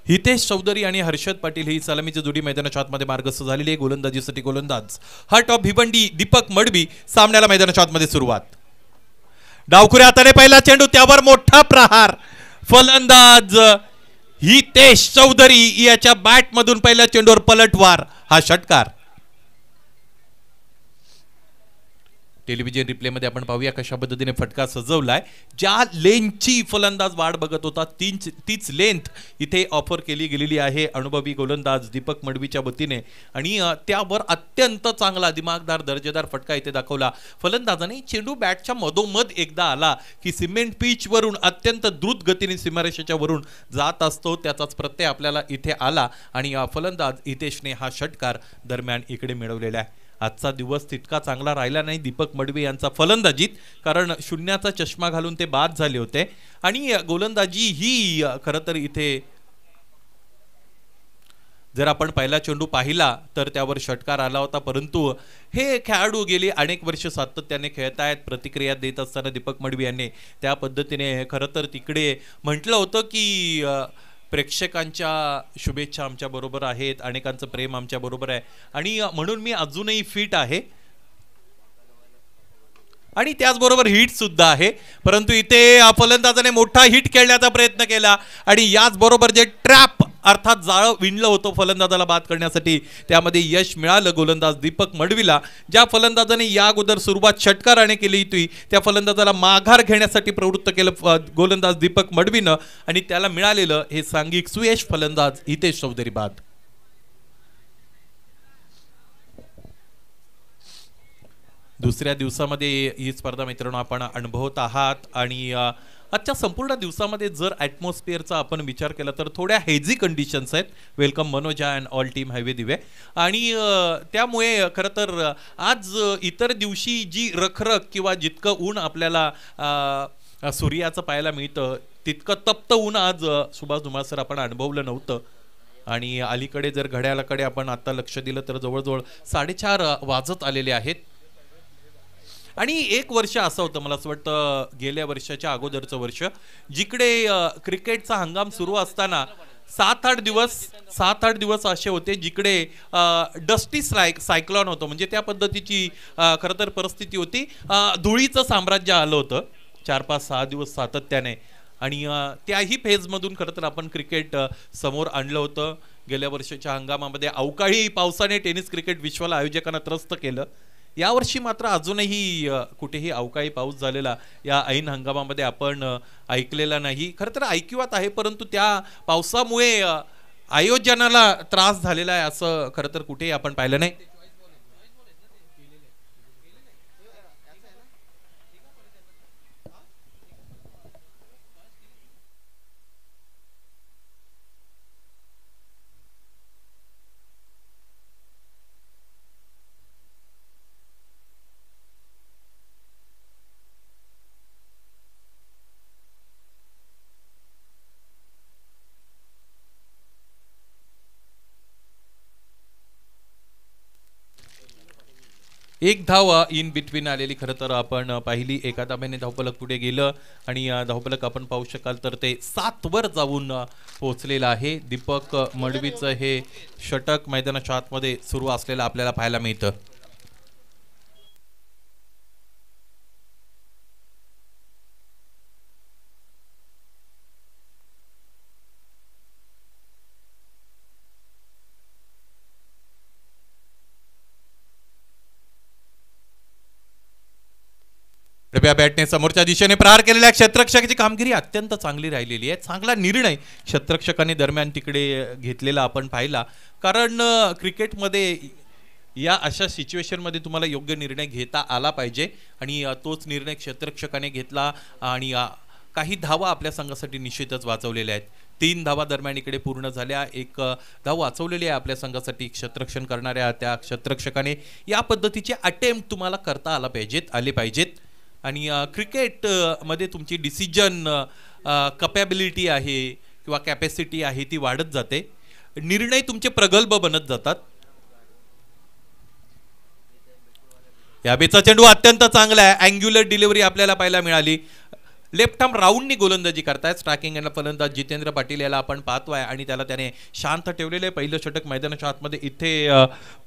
हितेश चौधरी आणि हर्षद पाटील ही सलामीची जोडी मैदानाच्या आतमध्ये मार्गस्थ झालेली आहे. गोलंदाजीसाठी गोलंदाज हार्ट ऑफ भिवंडी दीपक मडवी. सामन्याला मैदानाच्या आतमध्ये सुरुवात. डावखुऱ्या हाताने पहिला चेंडू, त्यावर मोठा प्रहार. फलंदाज हितेश चौधरी याच्या बॅट मधून पहिल्या चेंडूवर पलटवार, हा षटकार. टेलिव्हिजन रिप्ले मध्ये आपण पाहूया कशा पद्धतीने फटका सजवलाय. ज्या लेंथची फलंदाज वाट बघत होता तीच लेंथ इथे ऑफर केली गेलेली आहे अनुभवी गोलंदाज दीपक मडवीच्या वतीने. आणि त्यावर अत्यंत चांगला दिमागदार दर्जेदार फटका इथे दाखवला फलंदाजाने. चेंडू बॅटच्या मधोमध एकदा आला की सिमेंट पिच वरून अत्यंत द्रुत गतीने सीमारेषेच्या वरून जात असतो, त्याचाच प्रत्यय आपल्याला इथे आला. आणि फलंदाज हितेशने हा षटकार दरम्यान इकडे मिळवलेला आहे. आजचा दिवस तितका चांगला राहिला नाही दीपक मडवी यांचा फलंदाजीत, कारण शून्याचा चष्मा घालून ते बाद झाले होते. आणि गोलंदाजी ही खरं तर इथे जर आपण पहिला चेंडू पाहिला तर त्यावर षटकार आला होता, परंतु हे खेळाडू गेली अनेक वर्ष सातत्याने खेळत आहेत. प्रतिक्रिया देत असताना दीपक मडवी यांनी त्या पद्धतीने खरं तर तिकडे म्हटलं होतं की प्रेक्षकांच्या शुभेच्छा आमच्या बरोबर आहेत, अनेकांचं प्रेम आमच्या बरोबर आहे आणि म्हणून मी अजूनही फिट आहे आणि त्याचबरोबर हिट सुद्धा आहे. परंतु इथे फलंदाजाने मोठा हिट खेळण्याचा प्रयत्न केला आणि याचबरोबर जे ट्रॅप अर्थात जाळं विणलं होतं फलंदाजाला बाद करण्यासाठी, त्यामध्ये यश मिळालं गोलंदाज दीपक मडवीला. ज्या फलंदाजाने या अगोदर सुरुवात षटकाराने केली होती त्या फलंदाजाला माघार घेण्यासाठी प्रवृत्त केलं गोलंदाज दीपक मडवीनं आणि त्याला मिळालेलं हे सांघिक सुयश फलंदाज हितेश चौधरी बाद. दुसऱ्या दिवसामध्ये ही स्पर्धा मित्रांनो आपण अनुभवत आहात आणि आजच्या संपूर्ण दिवसामध्ये जर ॲटमॉस्फिअरचा आपण विचार केला तर थोड्या हेझी कंडिशन्स आहेत. Welcome Manoja and all team highway दिवे. आणि त्यामुळे खरं तर आज इतर दिवशी जी रखरख किंवा जितकं ऊन आपल्याला सूर्याचं पाहायला मिळतं तितकं तप्त ऊन आज सुभाष धुमाळ सर आपण अनुभवलं नव्हतं. आणि अलीकडे जर घड्याळाकडे आपण आता लक्ष दिलं तर जवळजवळ 4:30 वाजत आलेले आहेत. आणि एक वर्ष असं होतं, मला असं वाटतं गेल्या वर्षाच्या अगोदरचं वर्ष, जिकडे क्रिकेटचा हंगाम सुरू असताना 7-8 दिवस असे होते जिकडे डस्टी सायक्लॉन होतं. म्हणजे त्या पद्धतीची खरं तर परिस्थिती होती. धुळीचं साम्राज्य आलं होतं 4-5-6 दिवस सातत्याने आणि त्याही फेजमधून खरं तर आपण क्रिकेट समोर आणलं होतं. गेल्या वर्षीच्या हंगामामध्ये अवकाळी पावसाने टेनिस क्रिकेट विश्वाला आयोजकांना त्रस्त केलं. यावर्षी मात्र अजूनही कुठेही अवकाळी पाऊस झालेला या ऐन हंगामामध्ये आपण ऐकलेला नाही. खरं तर ऐकिवात आहे, परंतु त्या पावसामुळे आयोजनाला त्रास झालेला आहे असं खरं तर कुठेही आपण पाहिलं नाही. एक धाव इन बिटवीन आलेली खरं तर आपण पाहिली. एका धाब्याने धावफलक पुढे गेलं आणि धावफलक आपण पाहू शकाल तर ते 7 वर जाऊन पोहोचलेलं आहे. दीपक मडवीचं हे षटक मैदानाच्या आतमध्ये सुरू असलेलं आपल्याला पाहायला मिळतं. बॅटने समोरच्या दिशेने प्रहार केलेल्या क्षेत्ररक्षकाची कामगिरी अत्यंत चांगली राहिलेली आहे. चांगला निर्णय क्षेत्ररक्षकाने दरम्यान तिकडे घेतलेला आपण पाहिला. कारण क्रिकेटमध्ये या अशा सिच्युएशनमध्ये तुम्हाला योग्य निर्णय घेता आला पाहिजे आणि तोच निर्णय क्षेत्ररक्षकाने घेतला आणि काही धावा आपल्या संघासाठी निश्चितच वाचवलेल्या आहेत. 3 धावा दरम्यान इकडे पूर्ण झाल्या. 1 धाव वाचवलेली आहे आपल्या संघासाठी क्षेत्ररक्षण करणाऱ्या त्या क्षेत्ररक्षकाने. या पद्धतीचे अटेम्प्ट तुम्हाला करता आले पाहिजेत आणि क्रिकेट मध्ये तुमची डिसिजन कपॅबिलिटी आहे किंवा कॅपॅसिटी आहे ती वाढत जाते. निर्णय तुमचे प्रगल्भ बनत जातात. या बेचा चेंडू अत्यंत चांगला आहे. अँग्युलर डिलिव्हरी आपल्याला पाहायला मिळाली. लेफ्ट आर्म राऊंडनी गोलंदाजी करतायत स्ट्रायकिंग एंड फलंदाज जितेंद्र पाटील याला आपण पाहतोय आणि त्याला त्याने शांत ठेवलेले. पहिलं षटक मैदानाच्या आतमध्ये इथे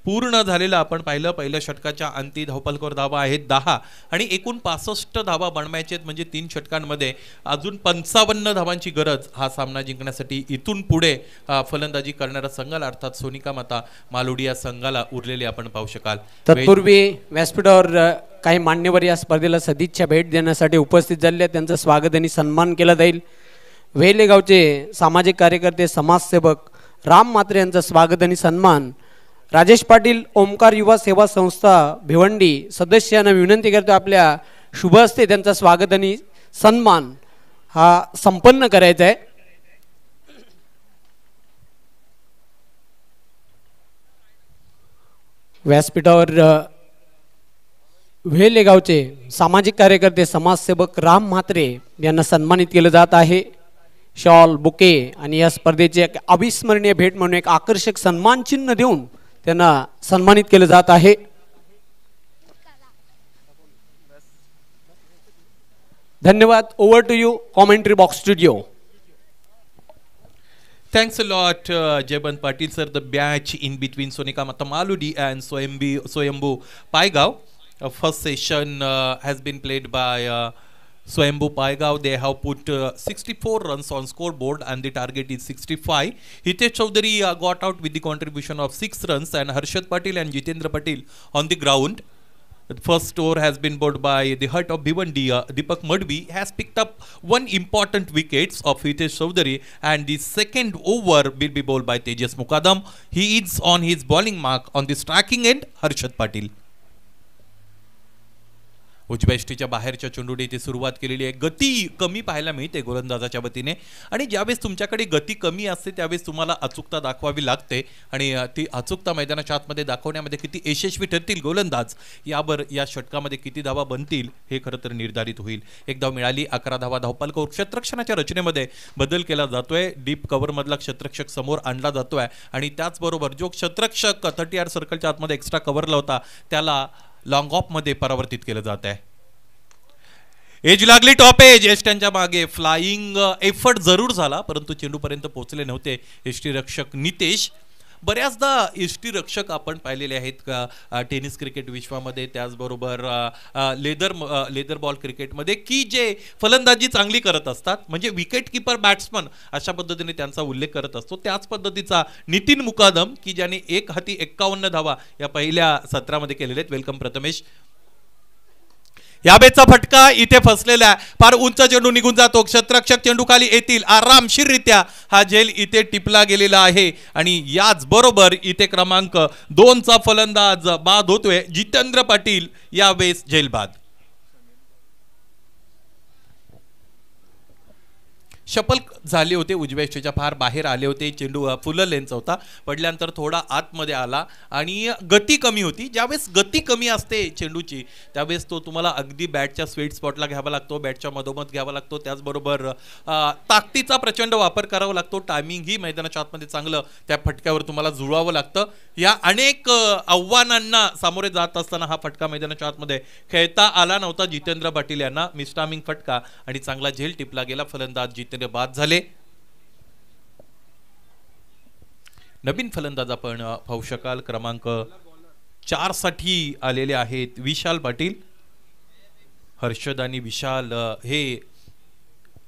पूर्ण झालेलं आपण पाहिलं. पहिल्या षटकाच्या अंती धावफलकावर धावा आहेत 10 आणि एकूण 65 धावा बनवायचे आहेत. म्हणजे 3 षटकांमध्ये अजून 55 धावांची गरज हा सामना जिंकण्यासाठी इथून पुढे फलंदाजी करणाऱ्या संघाला अर्थात सोनिका माता मालोडी या संघाला उरलेली आपण पाहू शकाल. तत्पूर्वी व्यासपीठावर काही मान्यवर या स्पर्धेला सदिच्छा भेट देण्यासाठी उपस्थित झाले. त्यांचं स्वागत आणि सन्मान केला जाईल. वेले गावचे सामाजिक कार्यकर्ते समाजसेवक राम म्हात्रे यांचं स्वागत आणि सन्मान. राजेश पाटील ओमकार युवा सेवा संस्था भिवंडी सदस्यांना विनंती करतो आपल्या शुभ हस्ते त्यांचं स्वागत आणि सन्मान हा संपन्न करायचा आहे. व्यासपीठावर वेले गावचे सामाजिक कार्यकर्ते समाजसेवक राम म्हात्रे यांना सन्मानित केलं जात आहे. शॉल बुके आणि या स्पर्धेची एक अविस्मरणीय भेट म्हणून एक आकर्षक सन्मान चिन्ह देऊन त्यांना सन्मानित केलं जात आहे. धन्यवाद. Over to you commentary box studio. Thanks a lot, Jayant Patil sir. The match in between Sonika Mata Maludi and Swayambhu Paigaon. First session has been played by Swayambhu Paigaon. They have put 64 runs on scoreboard and the target is 65. Hitesh Chaudhary got out with the contribution of 6 runs and Harshad Patil and Jitendra Patil on the ground. The first over has been bowled by the Hut of Bhiwandi. Deepak Madhvi has picked up 1 important wickets of Hitesh Chaudhary and the second over will be bowled by Tejas Mukadam. He is on his bowling mark on the striking end, Harshad Patil. उजव्या यष्टीच्या बाहेरच्या चेंडूने इथे सुरुवात केलेली आहे. गती कमी पाहायला मिळते गोलंदाजाच्या वतीने आणि ज्यावेळेस तुमच्याकडे गती कमी असते त्यावेळेस तुम्हाला अचूकता दाखवावी लागते आणि ती अचूकता मैदानाच्या आतमध्ये दाखवण्यामध्ये किती यशस्वी ठरतील गोलंदाज यावर या षटकामध्ये किती धावा बनतील हे खरं तर निर्धारित होईल. एक धाव मिळाली. 11 धावा धावफलकावर. क्षेत्ररक्षणाच्या रचनेमध्ये बदल केला जातोय. डीप कव्हर मधला क्षेत्ररक्षक समोर आणला जातोय आणि त्याचबरोबर जो क्षेत्ररक्षक 30 यार्ड सर्कलच्या आतमध्ये एक्स्ट्रा कव्हरला होता त्याला लॉंग ऑफ मध्ये परावर्तित केलं जात आहे. एज लागली. Top edge. एस्ट्यांच्या मागे फ्लाइंग एफर्ट जरूर झाला परंतु चेंडूपर्यंत पोहोचले नव्हते यष्टीरक्षक नितेश. बऱ्याचदा यष्टीरक्षक आपण पाहिलेले आहेत का टेनिस क्रिकेट विश्वामध्ये, त्याचबरोबर लेदर बॉल क्रिकेटमध्ये, की जे फलंदाजी चांगली करत असतात, म्हणजे विकेट किपर बॅट्समन अशा पद्धतीने त्यांचा उल्लेख करत असतो. त्याच पद्धतीचा नितीन मुकादम की ज्याने 1 हाती 51 धावा या पहिल्या सत्रामध्ये केलेले आहेत. वेलकम प्रथमेश. यावेळेचा फटका इथे फसलेला आहे, फार उंच चेंडू निघून जातो, क्षेत्ररक्षक चेंडू खाली येतील, आरामशीररित्या हा झेल इथे टिपला गेलेला आहे आणि याच बरोबर इथे क्रमांक 2 चा फलंदाज बाद होतोय. जितेंद्र पाटील यावेळेस झेल बाद. शपल झाले होते, उजव्या यष्टीच्या फार बाहेर आले होते, चेंडू फुल लेन्थ होता, पडल्यानंतर थोडा आतमध्ये आला आणि गती कमी होती. ज्यावेळेस गती कमी असते चेंडूची त्यावेळेस तो तुम्हाला अगदी बॅटच्या स्वीट स्पॉटला घ्यावा लागतो, बॅटच्या मधोमध घ्यावा लागतो, त्याचबरोबर ताकदीचा प्रचंड वापर करावा लागतो. टायमिंग ही मैदानाच्या आतमध्ये चांगलं त्या फटक्यावर तुम्हाला जुळवावं लागतं. या अनेक आव्हानांना सामोरे जात असताना हा फटका मैदानाच्या आतमध्ये खेळता आला नव्हता जितेंद्र पाटील यांना. मिस्टामिंग फटका आणि चांगला झेल टिपला गेला. फलंदाज जितेंद्र बाद झाले. नवीन फलंदाज आपण पाहू शकाल, क्रमांक 4 साठी आलेले आहेत विशाल पाटील. हर्षद आणि विशाल हे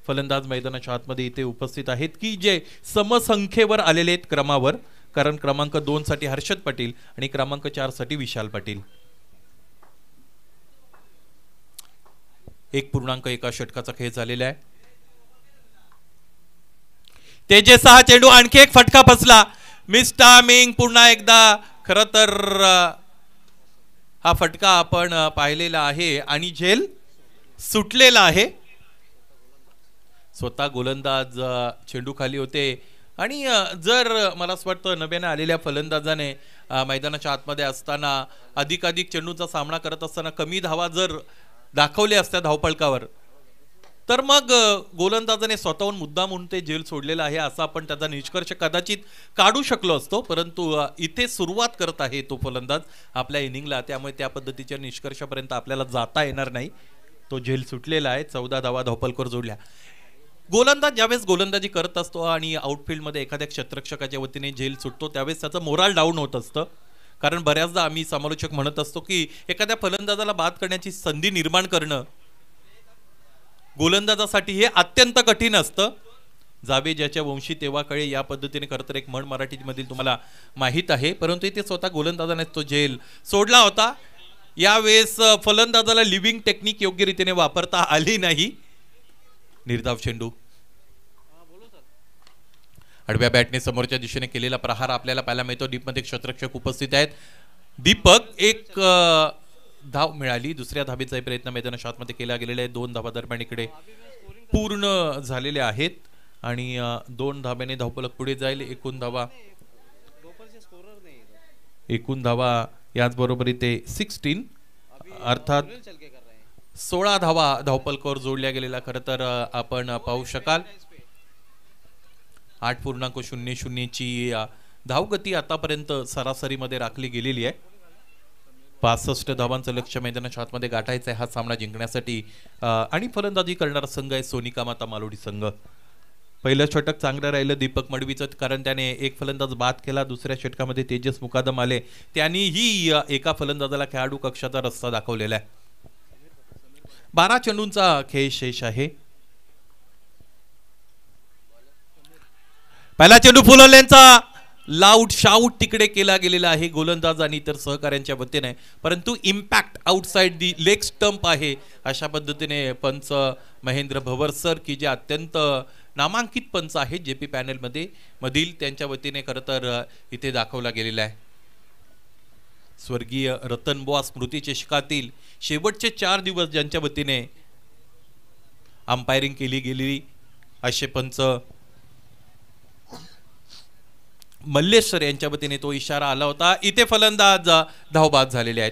फलंदाज मैदानाच्या आतमध्ये इथे उपस्थित आहेत की जे समसंख्येवर आलेले आहेत क्रमावर, कारण क्रमांक 2 साठी हर्षद पाटील आणि क्रमांक 4 साठी विशाल पाटील. 1.1 षटकाचा खेळ झालेला आहे. तेजेस हा चेंडू, आणखी एक फटका फसला. मिस्टामिंग पुन्हा एकदा. खरं तर हा फटका आपण पाहिलेला आहे आणि झेल सुटलेला आहे. स्वतः गोलंदाज चेंडू खाली होते आणि जर मला असं वाटतं नव्याने आलेल्या फलंदाजाने मैदानाच्या आतमध्ये असताना अधिकाधिक चेंडूचा सामना करत असताना कमी धावा जर दाखवल्या असत्या धावफलकावर तर मग गोलंदाजाने स्वतःहून मुद्दा म्हणून ते झेल सोडलेला आहे असा आपण त्याचा निष्कर्ष कदाचित काढू शकलो असतो. परंतु इथे सुरुवात करत आहे तो फलंदाज आपल्या इनिंगला, त्यामुळे त्या पद्धतीच्या निष्कर्षापर्यंत आपल्याला जाता येणार नाही. तो झेल सुटलेला आहे. 14 धावा धावफलकावर जोडल्या. गोलंदाज ज्यावेळेस गोलंदाजी करत असतो आणि आउटफील्डमध्ये एखाद्या क्षेत्ररक्षकाच्या वतीने झेल सुटतो त्यावेळेस त्याचं मोराल डाऊन होत असतं. कारण बऱ्याचदा आम्ही समालोचक म्हणत असतो की एखाद्या फलंदाजाला बाद करण्याची संधी निर्माण करणं गोलंदाजासाठी हे अत्यंत कठीण असतं. जावे ज्याच्या वंशी तेव्हा कळे या पद्धतीने खरं तर एक म्हण मराठीमधील तुम्हाला माहीत आहे. परंतु इथे स्वतः गोलंदाजाने तो झेल सोडला होता. यावेळेस फलंदाजाला लिव्हिंग टेक्निक योग्य रीतीने वापरता आली नाही. निर्धाव चेंडू, आडव्या बॅटने समोरच्या दिशेने केलेला प्रहार आपल्याला पाहायला मिळतो. डीपमध्ये क्षेत्ररक्षक उपस्थित आहेत. दीपक, एक धाव मिळाली. दुसऱ्या धाबेचा प्रयत्न मैदानाच्या आतमध्ये केला गेलेला आहे. 2 धावा दरम्यान इकडे पूर्ण झालेले आहेत आणि 2 धाब्याने धावफलक पुढे जाईल. एकूण धावा याचबरोबर इथे 16 अर्थात 16 धावा धावफलकावर जोडल्या गेलेला खरं तर आपण पाहू शकाल. 8.00 ची धावगती आतापर्यंत सरासरीमध्ये राखली गेलेली आहे. 65 धावांचं लक्ष्य मैदानाच्या आतमध्ये गाठायचं आहे हा सामना जिंकण्यासाठी. आणि फलंदाजी करणारा संघ आहे सोनिका माता मालोडी संघ. पहिलं षटक चांगलं राहिलं दीपक मडवीचं, कारण त्याने एक फलंदाज बाद केला. दुसऱ्या षटकामध्ये तेजस मुकादम आले, त्यांनीही एका फलंदाजाला खेळाडू कक्षाचा रस्ता दाखवलेला आहे. 12 चेंडूंचा खेळ शेष आहे. पहिला चेंडू फुलवल्यांचा लाऊड शाऊट तिकडे केला गेलेला आहे गोलंदाज आणि इतर सहकाऱ्यांच्या वतीने, परंतु impact outside the leg stump आहे अशा पद्धतीने पंच महेंद्र भवर सर की जे अत्यंत नामांकित पंच आहेत जेपी पॅनल मधील त्यांच्या वतीने खरं तर इथे दाखवला गेलेला आहे. स्वर्गीय रतनबुवा स्मृती चषकातील शेवटचे 4 दिवस ज्यांच्या वतीने अंपायरिंग केली गेली असे पंच मल्लेश्वर यांच्या वतीने तो इशारा आला होता. इथे फलंदाज धावबाद झालेले आहेत.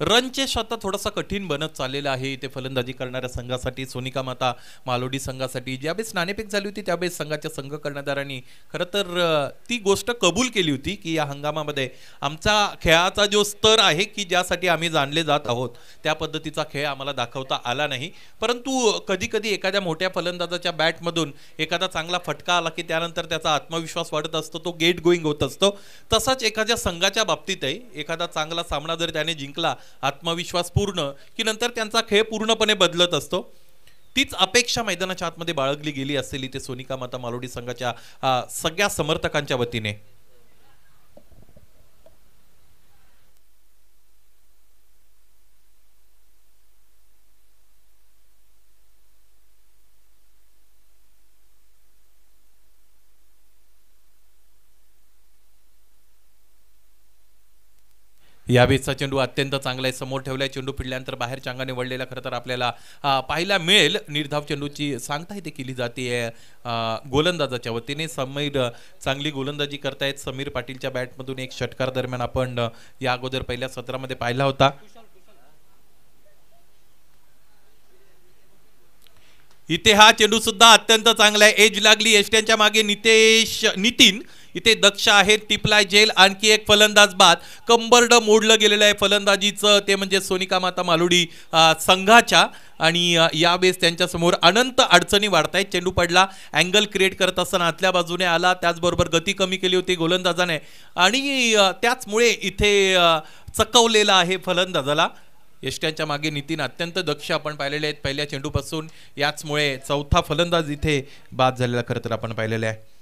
रन चेस आता थोडासा कठीण बनत चाललेला आहे इथे फलंदाजी करणाऱ्या संघासाठी. सोनिका माता मालोडी संघासाठी ज्यावेळेस नाणेफेक झाली होती त्यावेळेस संघाच्या संघ कर्णधारांनी खरं तर ती गोष्ट कबूल केली होती की या हंगामामध्ये आमचा खेळाचा जो स्तर आहे की ज्यासाठी आम्ही जाणले जात आहोत त्या पद्धतीचा खेळ आम्हाला दाखवता आला नाही. परंतु कधी कधी एखाद्या मोठ्या फलंदाजाच्या बॅटमधून एखादा चांगला फटका आला की त्यानंतर त्याचा आत्मविश्वास वाढत असतो, तो गेट गोईंग होत असतो. तसाच एखाद्या संघाच्या बाबतीतही एखादा चांगला सामना जर त्याने जिंकला आत्मविश्वास पूर्ण की नंतर त्यांचा खेळ पूर्णपणे बदलत असतो. तीच अपेक्षा मैदानाच्या आतमध्ये बाळगली गेली असेल इथे सोनिका माता मालोडी संघाच्या सगळ्या समर्थकांच्या वतीने. यावेळेचा चेंडू अत्यंत चांगला आहे, समोर ठेवलाय. चेंडू फिरल्यानंतर बाहेरच्या अंगाने वळलेला खरं तर आपल्याला पाहायला मिळेल. निर्धाव चेंडूची सांगता इथे केली जाते गोलंदाजाच्या वतीने. समीर चांगली गोलंदाजी करतायत. समीर पाटीलच्या बॅटमधून एक षटकार दरम्यान आपण या अगोदर पहिल्या सत्रामध्ये पाहिला होता. इथे हा चेंडू सुद्धा अत्यंत चांगला आहे. एज लागली यष्ट्यांच्या मागे नितीन इथे दक्ष आहे. टिपलाय झेल. आणखी एक फलंदाज बाद. कंबरड मोडलं गेलेलं आहे फलंदाजीचं, ते म्हणजे सोनिका माता मालोडी संघाच्या. आणि यावेळेस त्यांच्या समोर अनंत अडचणी वाढतायत. चेंडू पडला, अँगल क्रिएट करत असताना आतल्या बाजूने आला, त्याचबरोबर गती कमी केली होती गोलंदाजाने आणि त्याचमुळे इथे चकवलेला आहे फलंदाजाला. यष्ट्यांच्या मागे नितीन अत्यंत दक्ष आपण पाहिलेले आहेत पहिल्या चेंडूपासून. याचमुळे चौथा फलंदाज इथे बाद झालेला खरं तर आपण पाहिलेले आहे.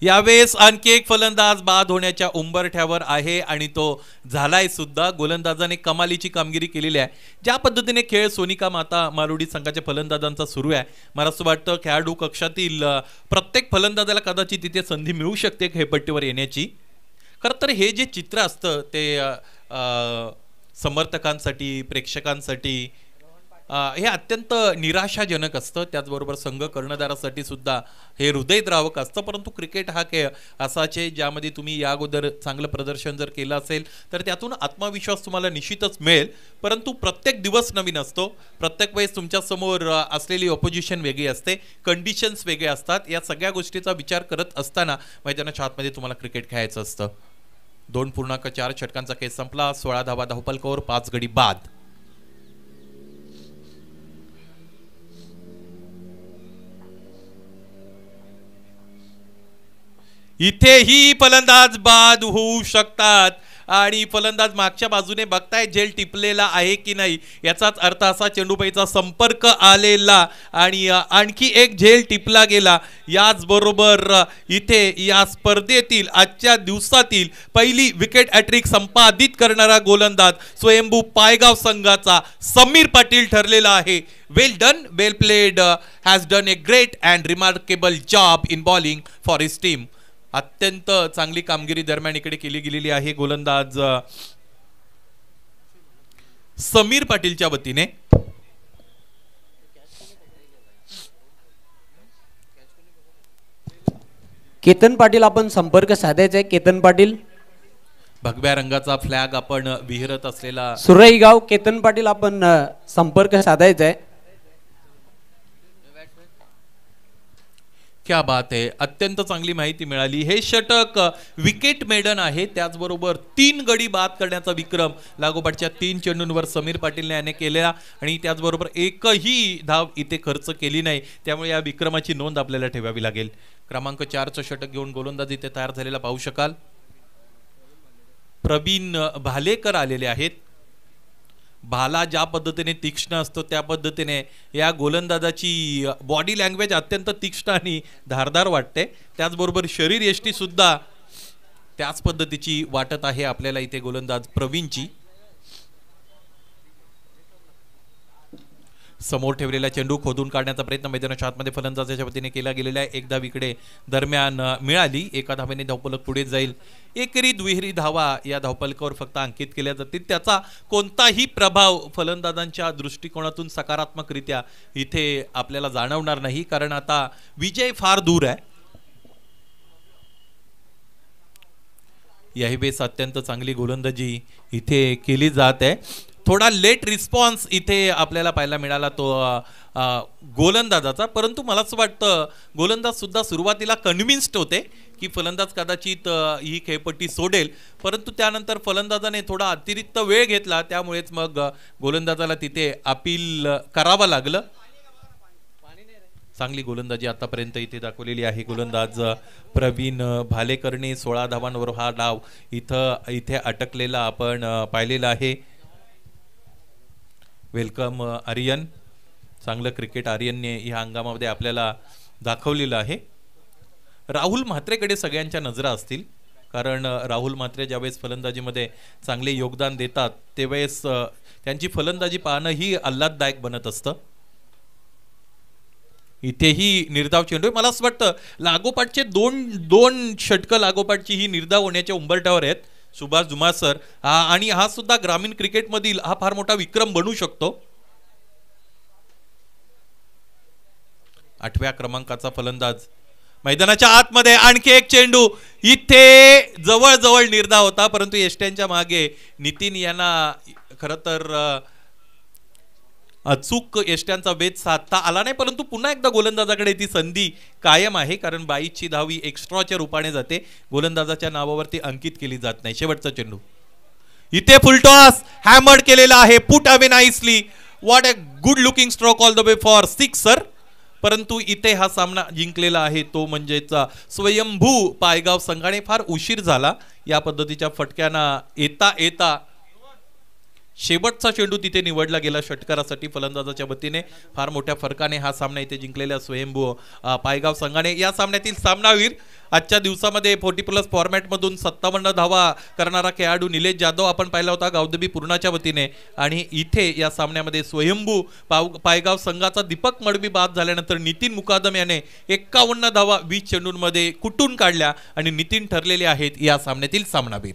यावेळेस आणखी एक फलंदाज बाद होण्याच्या उंबरठ्यावर आहे आणि तो झालाय सुद्धा. गोलंदाजाने कमालीची कामगिरी केलेली आहे. ज्या पद्धतीने खेळ सोनिका माता मालोडी संघाच्या फलंदाजांचा सुरू आहे, मला असं वाटतं खेळाडू कक्षातील प्रत्येक फलंदाजाला कदाचित तिथे संधी मिळू शकते खेळपट्टीवर येण्याची. खरं तर हे जे चित्र असतं ते समर्थकांसाठी, प्रेक्षकांसाठी हे अत्यंत निराशाजनक असतं. त्याचबरोबर संघ कर्णधारासाठी सुद्धा हे हृदयद्रावक असतं. परंतु क्रिकेट हा खेळ असाच आहे ज्यामध्ये तुम्ही या अगोदर चांगलं प्रदर्शन जर केलं असेल तर त्यातून आत्मविश्वास तुम्हाला निश्चितच मिळेल. परंतु प्रत्येक दिवस नवीन असतो. प्रत्येक वेळेस तुमच्यासमोर असलेली ऑपोजिशन वेगळी असते, कंडिशन्स वेगळे असतात. या सगळ्या गोष्टीचा विचार करत असताना मैदानाच्या आतमध्ये तुम्हाला क्रिकेट खेळायचं असतं. 2.4 षटकांचा खेळ संपला. 16 धावा धावपलकावर, 5 गडी बाद. इथेही फलंदाज बाद होऊ शकतात आणि फलंदाज मागच्या बाजूने बघताय झेल टिपलेला आहे की नाही. याचाच अर्थ असा चेंडूबाईचा संपर्क आलेला आणि आणखी एक झेल टिपला गेला. याचबरोबर इथे या स्पर्धेतील आजच्या दिवसातील पहिली विकेट हॅट्रिक संपादित करणारा गोलंदाज स्वयंभू पायगाव संघाचा समीर पाटील ठरलेला आहे. Well done, well played, has done a great and remarkable job in bowling for his team. अत्यंत चांगली कामगिरी दरम्यान इकडे केली गेलेली आहे गोलंदाज समीर पाटीलच्या वतीने. केतन पाटील आपण संपर्क साधायचा आहे. केतन पाटील, भगव्या रंगाचा फ्लॅग आपण विहिरत असलेला सुरई गाव. केतन पाटील आपण संपर्क साधायचा आहे. क्या बात आहे, अत्यंत चांगली माहिती मिळाली. हे षटक विकेट मेडन आहे. त्याचबरोबर 3 गडी बाद करण्याचा विक्रम लागोपाठच्या 3 चेंडूंवर समीर पाटीलने याने केलेला आणि त्याचबरोबर एकही धाव इथे खर्च केली नाही. त्यामुळे या विक्रमाची नोंद आपल्याला ठेवावी लागेल. क्रमांक 4चं षटक घेऊन गोलंदाज इथे तयार झालेला पाहू शकाल. प्रवीण भालेकर आलेले आहेत. भाला ज्या पद्धतीने तीक्ष्ण असतो त्या पद्धतीने या गोलंदाजाची बॉडी लँग्वेज अत्यंत तीक्ष्ण आणि धारदार वाटते. त्याचबरोबर शरीर यष्टी सुद्धा त्याच पद्धतीची वाटत आहे आपल्याला इथे गोलंदाज प्रवीणची. समोर ठेवलेला चेंडू खोदून काढण्याचा प्रयत्न मैदानाच्या आतमध्ये फलंदाजाच्या वतीने केला गेलेला आहे. एकदा विकडे दरम्यान मिळाली, एका धावेने धावफलक पुढे जाईल. एकेरी दुहेरी धावा या धावफलकावर फक्त अंकित केल्या जातील. त्याचा कोणताही प्रभाव फलंदाजांच्या दृष्टिकोनातून सकारात्मकरित्या इथे आपल्याला जाणवणार नाही, कारण आता विजय फार दूर आहे. याही बेस अत्यंत चांगली गोलंदाजी इथे केली जात आहे. थोडा लेट रिस्पॉन्स इथे आपल्याला पाहायला मिळाला तो गोलंदाजाचा, परंतु मला असं वाटतं गोलंदाज सुद्धा सुरुवातीला कन्व्हिन्स्ड होते की फलंदाज कदाचित ही खेळपट्टी सोडेल, परंतु त्यानंतर फलंदाजाने थोडा अतिरिक्त वेळ घेतला, त्यामुळेच मग गोलंदाजाला तिथे अपील करावं लागलं. चांगली गोलंदाजी आतापर्यंत इथे दाखवलेली आहे गोलंदाज प्रवीण भालेकरने. 16 धावांवर हा डाव इथे अटकलेला आपण पाहिलेला आहे. वेलकम आर्यन, चांगलं क्रिकेट आर्यनने ह्या हंगामामध्ये आपल्याला दाखवलेलं आहे. राहुल म्हात्रेकडे सगळ्यांच्या नजरा असतील, कारण राहुल म्हात्रे ज्यावेळेस फलंदाजीमध्ये चांगले योगदान देतात त्यावेळेस त्यांची फलंदाजी पाहणं ही आल्हाददायक बनत असतं. इथेही निर्धाव चेंडू, मला असं वाटतं लागोपाठचे दोन षटकं लागोपाठची ही निर्धाव होण्याच्या उंबरठ्यावर आहेत. सुभाष जुमासर आणि हा सुद्धा ग्रामीण क्रिकेटमधील हा फार मोठा विक्रम बनू शकतो. 8व्या क्रमांकाचा फलंदाज मैदानाच्या आतमध्ये. आणखी एक चेंडू इथे जवळ निर्धाव होता, परंतु यष्ट्यांच्या मागे नितीन यांना खरं तर अचूक यष्ट्यांचा वेध साधता आला नाही, परंतु पुन्हा एकदा गोलंदाजाकडे ती संधी कायम आहे, कारण 22ची धाव ही एक्स्ट्राच्या रूपाने जाते, गोलंदाजाच्या नावावरती अंकित केली जात नाही. शेवटचा चेंडू इथे फुलटॉस हॅमर्ड केलेला आहे, put away nicely. What a good looking stroke all the way for sixer. परंतु इथे हा सामना जिंकलेला आहे तो म्हणजेच स्वयंभू पायगाव संघाने. फार उशीर झाला या पद्धतीच्या फटक्यांना येता शेवटचा चेंडू तिथे निवडला गेला षटकारासाठी फलंदाजाच्या वतीने. फार मोठ्या फरकाने हा सामना इथे जिंकलेला स्वयंभू पायगाव संघाने. या सामन्यातील सामनावीर आजच्या दिवसामध्ये 40+ फॉर्मॅटमधून 57 धावा करणारा खेळाडू निलेश जाधव आपण पाहिला होता गावदेवी पूर्णाच्या वतीने, आणि इथे या सामन्यामध्ये स्वयंभू पायगाव संघाचा दीपक मडवी बाद झाल्यानंतर नितीन मुकादम याने 51 धावा 20 चेंडूंमध्ये कुटून काढल्या आणि नितीन ठरलेले आहेत या सामन्यातील सामनावीर.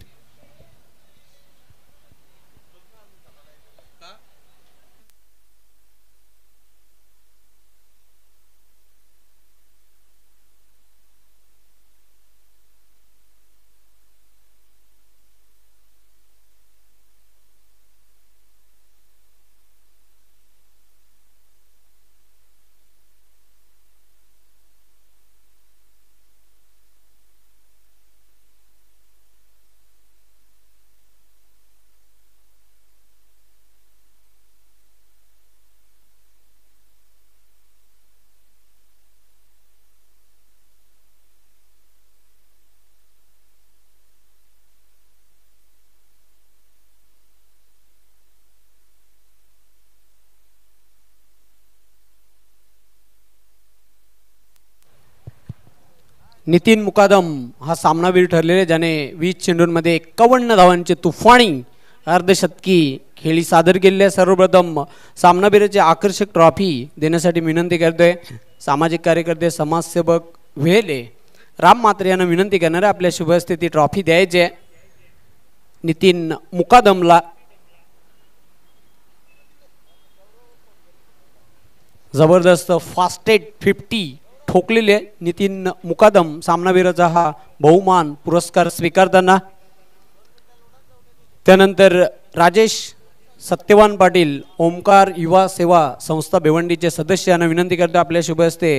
नितीन मुकादम हा सामनावीर ठरलेले, ज्याने 20 चेंडूंमध्ये 51 धावांचे तुफानी अर्धशतकी खेळी सादर केलेली आहे. सर्वप्रथम सामनावीराची आकर्षक ट्रॉफी देण्यासाठी विनंती करतोय सामाजिक कार्यकर्ते समाजसेवक वेले राम म्हात्रे यांना विनंती करणार आहे आपल्या शुभ हस्ते ती ट्रॉफी द्यायची आहे नितीन मुकादमला. जबरदस्त फास्टेड 50 ठोकलेले नितीन मुकादम सामनावीराचा हा बहुमान पुरस्कार स्वीकारताना. त्यानंतर राजेश सत्यवान पाटील ओमकार युवा सेवा संस्था भिवंडीचे सदस्य यांना विनंती करतो आपल्या शुभ हस्ते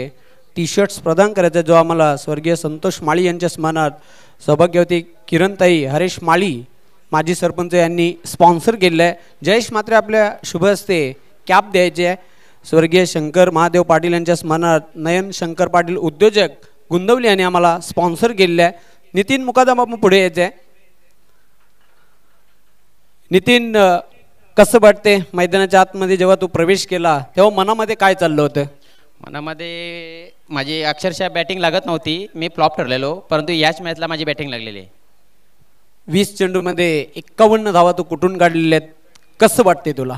टी शर्ट्स प्रदान करायचा, जो आम्हाला स्वर्गीय संतोष माळी यांच्या स्मरणार्थ सौभाग्यवती किरणताई हरेश माळी माजी सरपंच यांनी स्पॉन्सर केलेलं आहे. जयेश म्हात्रे आपल्या शुभ हस्ते कॅप द्यायचे आहे. स्वर्गीय शंकर महादेव पाटील यांच्या स्मरणार्थ नयन शंकर पाटील उद्योजक गुंदवली यांनी आम्हाला स्पॉन्सर केलेलं आहे. नितीन मुकादम आपण पुढे यायचं आहे. नितीन, कसं वाटते मैदानाच्या आतमध्ये जेव्हा तू प्रवेश केला तेव्हा मनामध्ये काय चाललं होतं? मनामध्ये माझी अक्षरशः बॅटिंग लागत नव्हती, मी फ्लॉप ठरलेलो, परंतु याच मॅचला माझी बॅटिंग लागलेली आहे. 20 चेंडूमध्ये 51 धावा तू कुठून काढलेल्या आहेत, कसं वाटते तुला?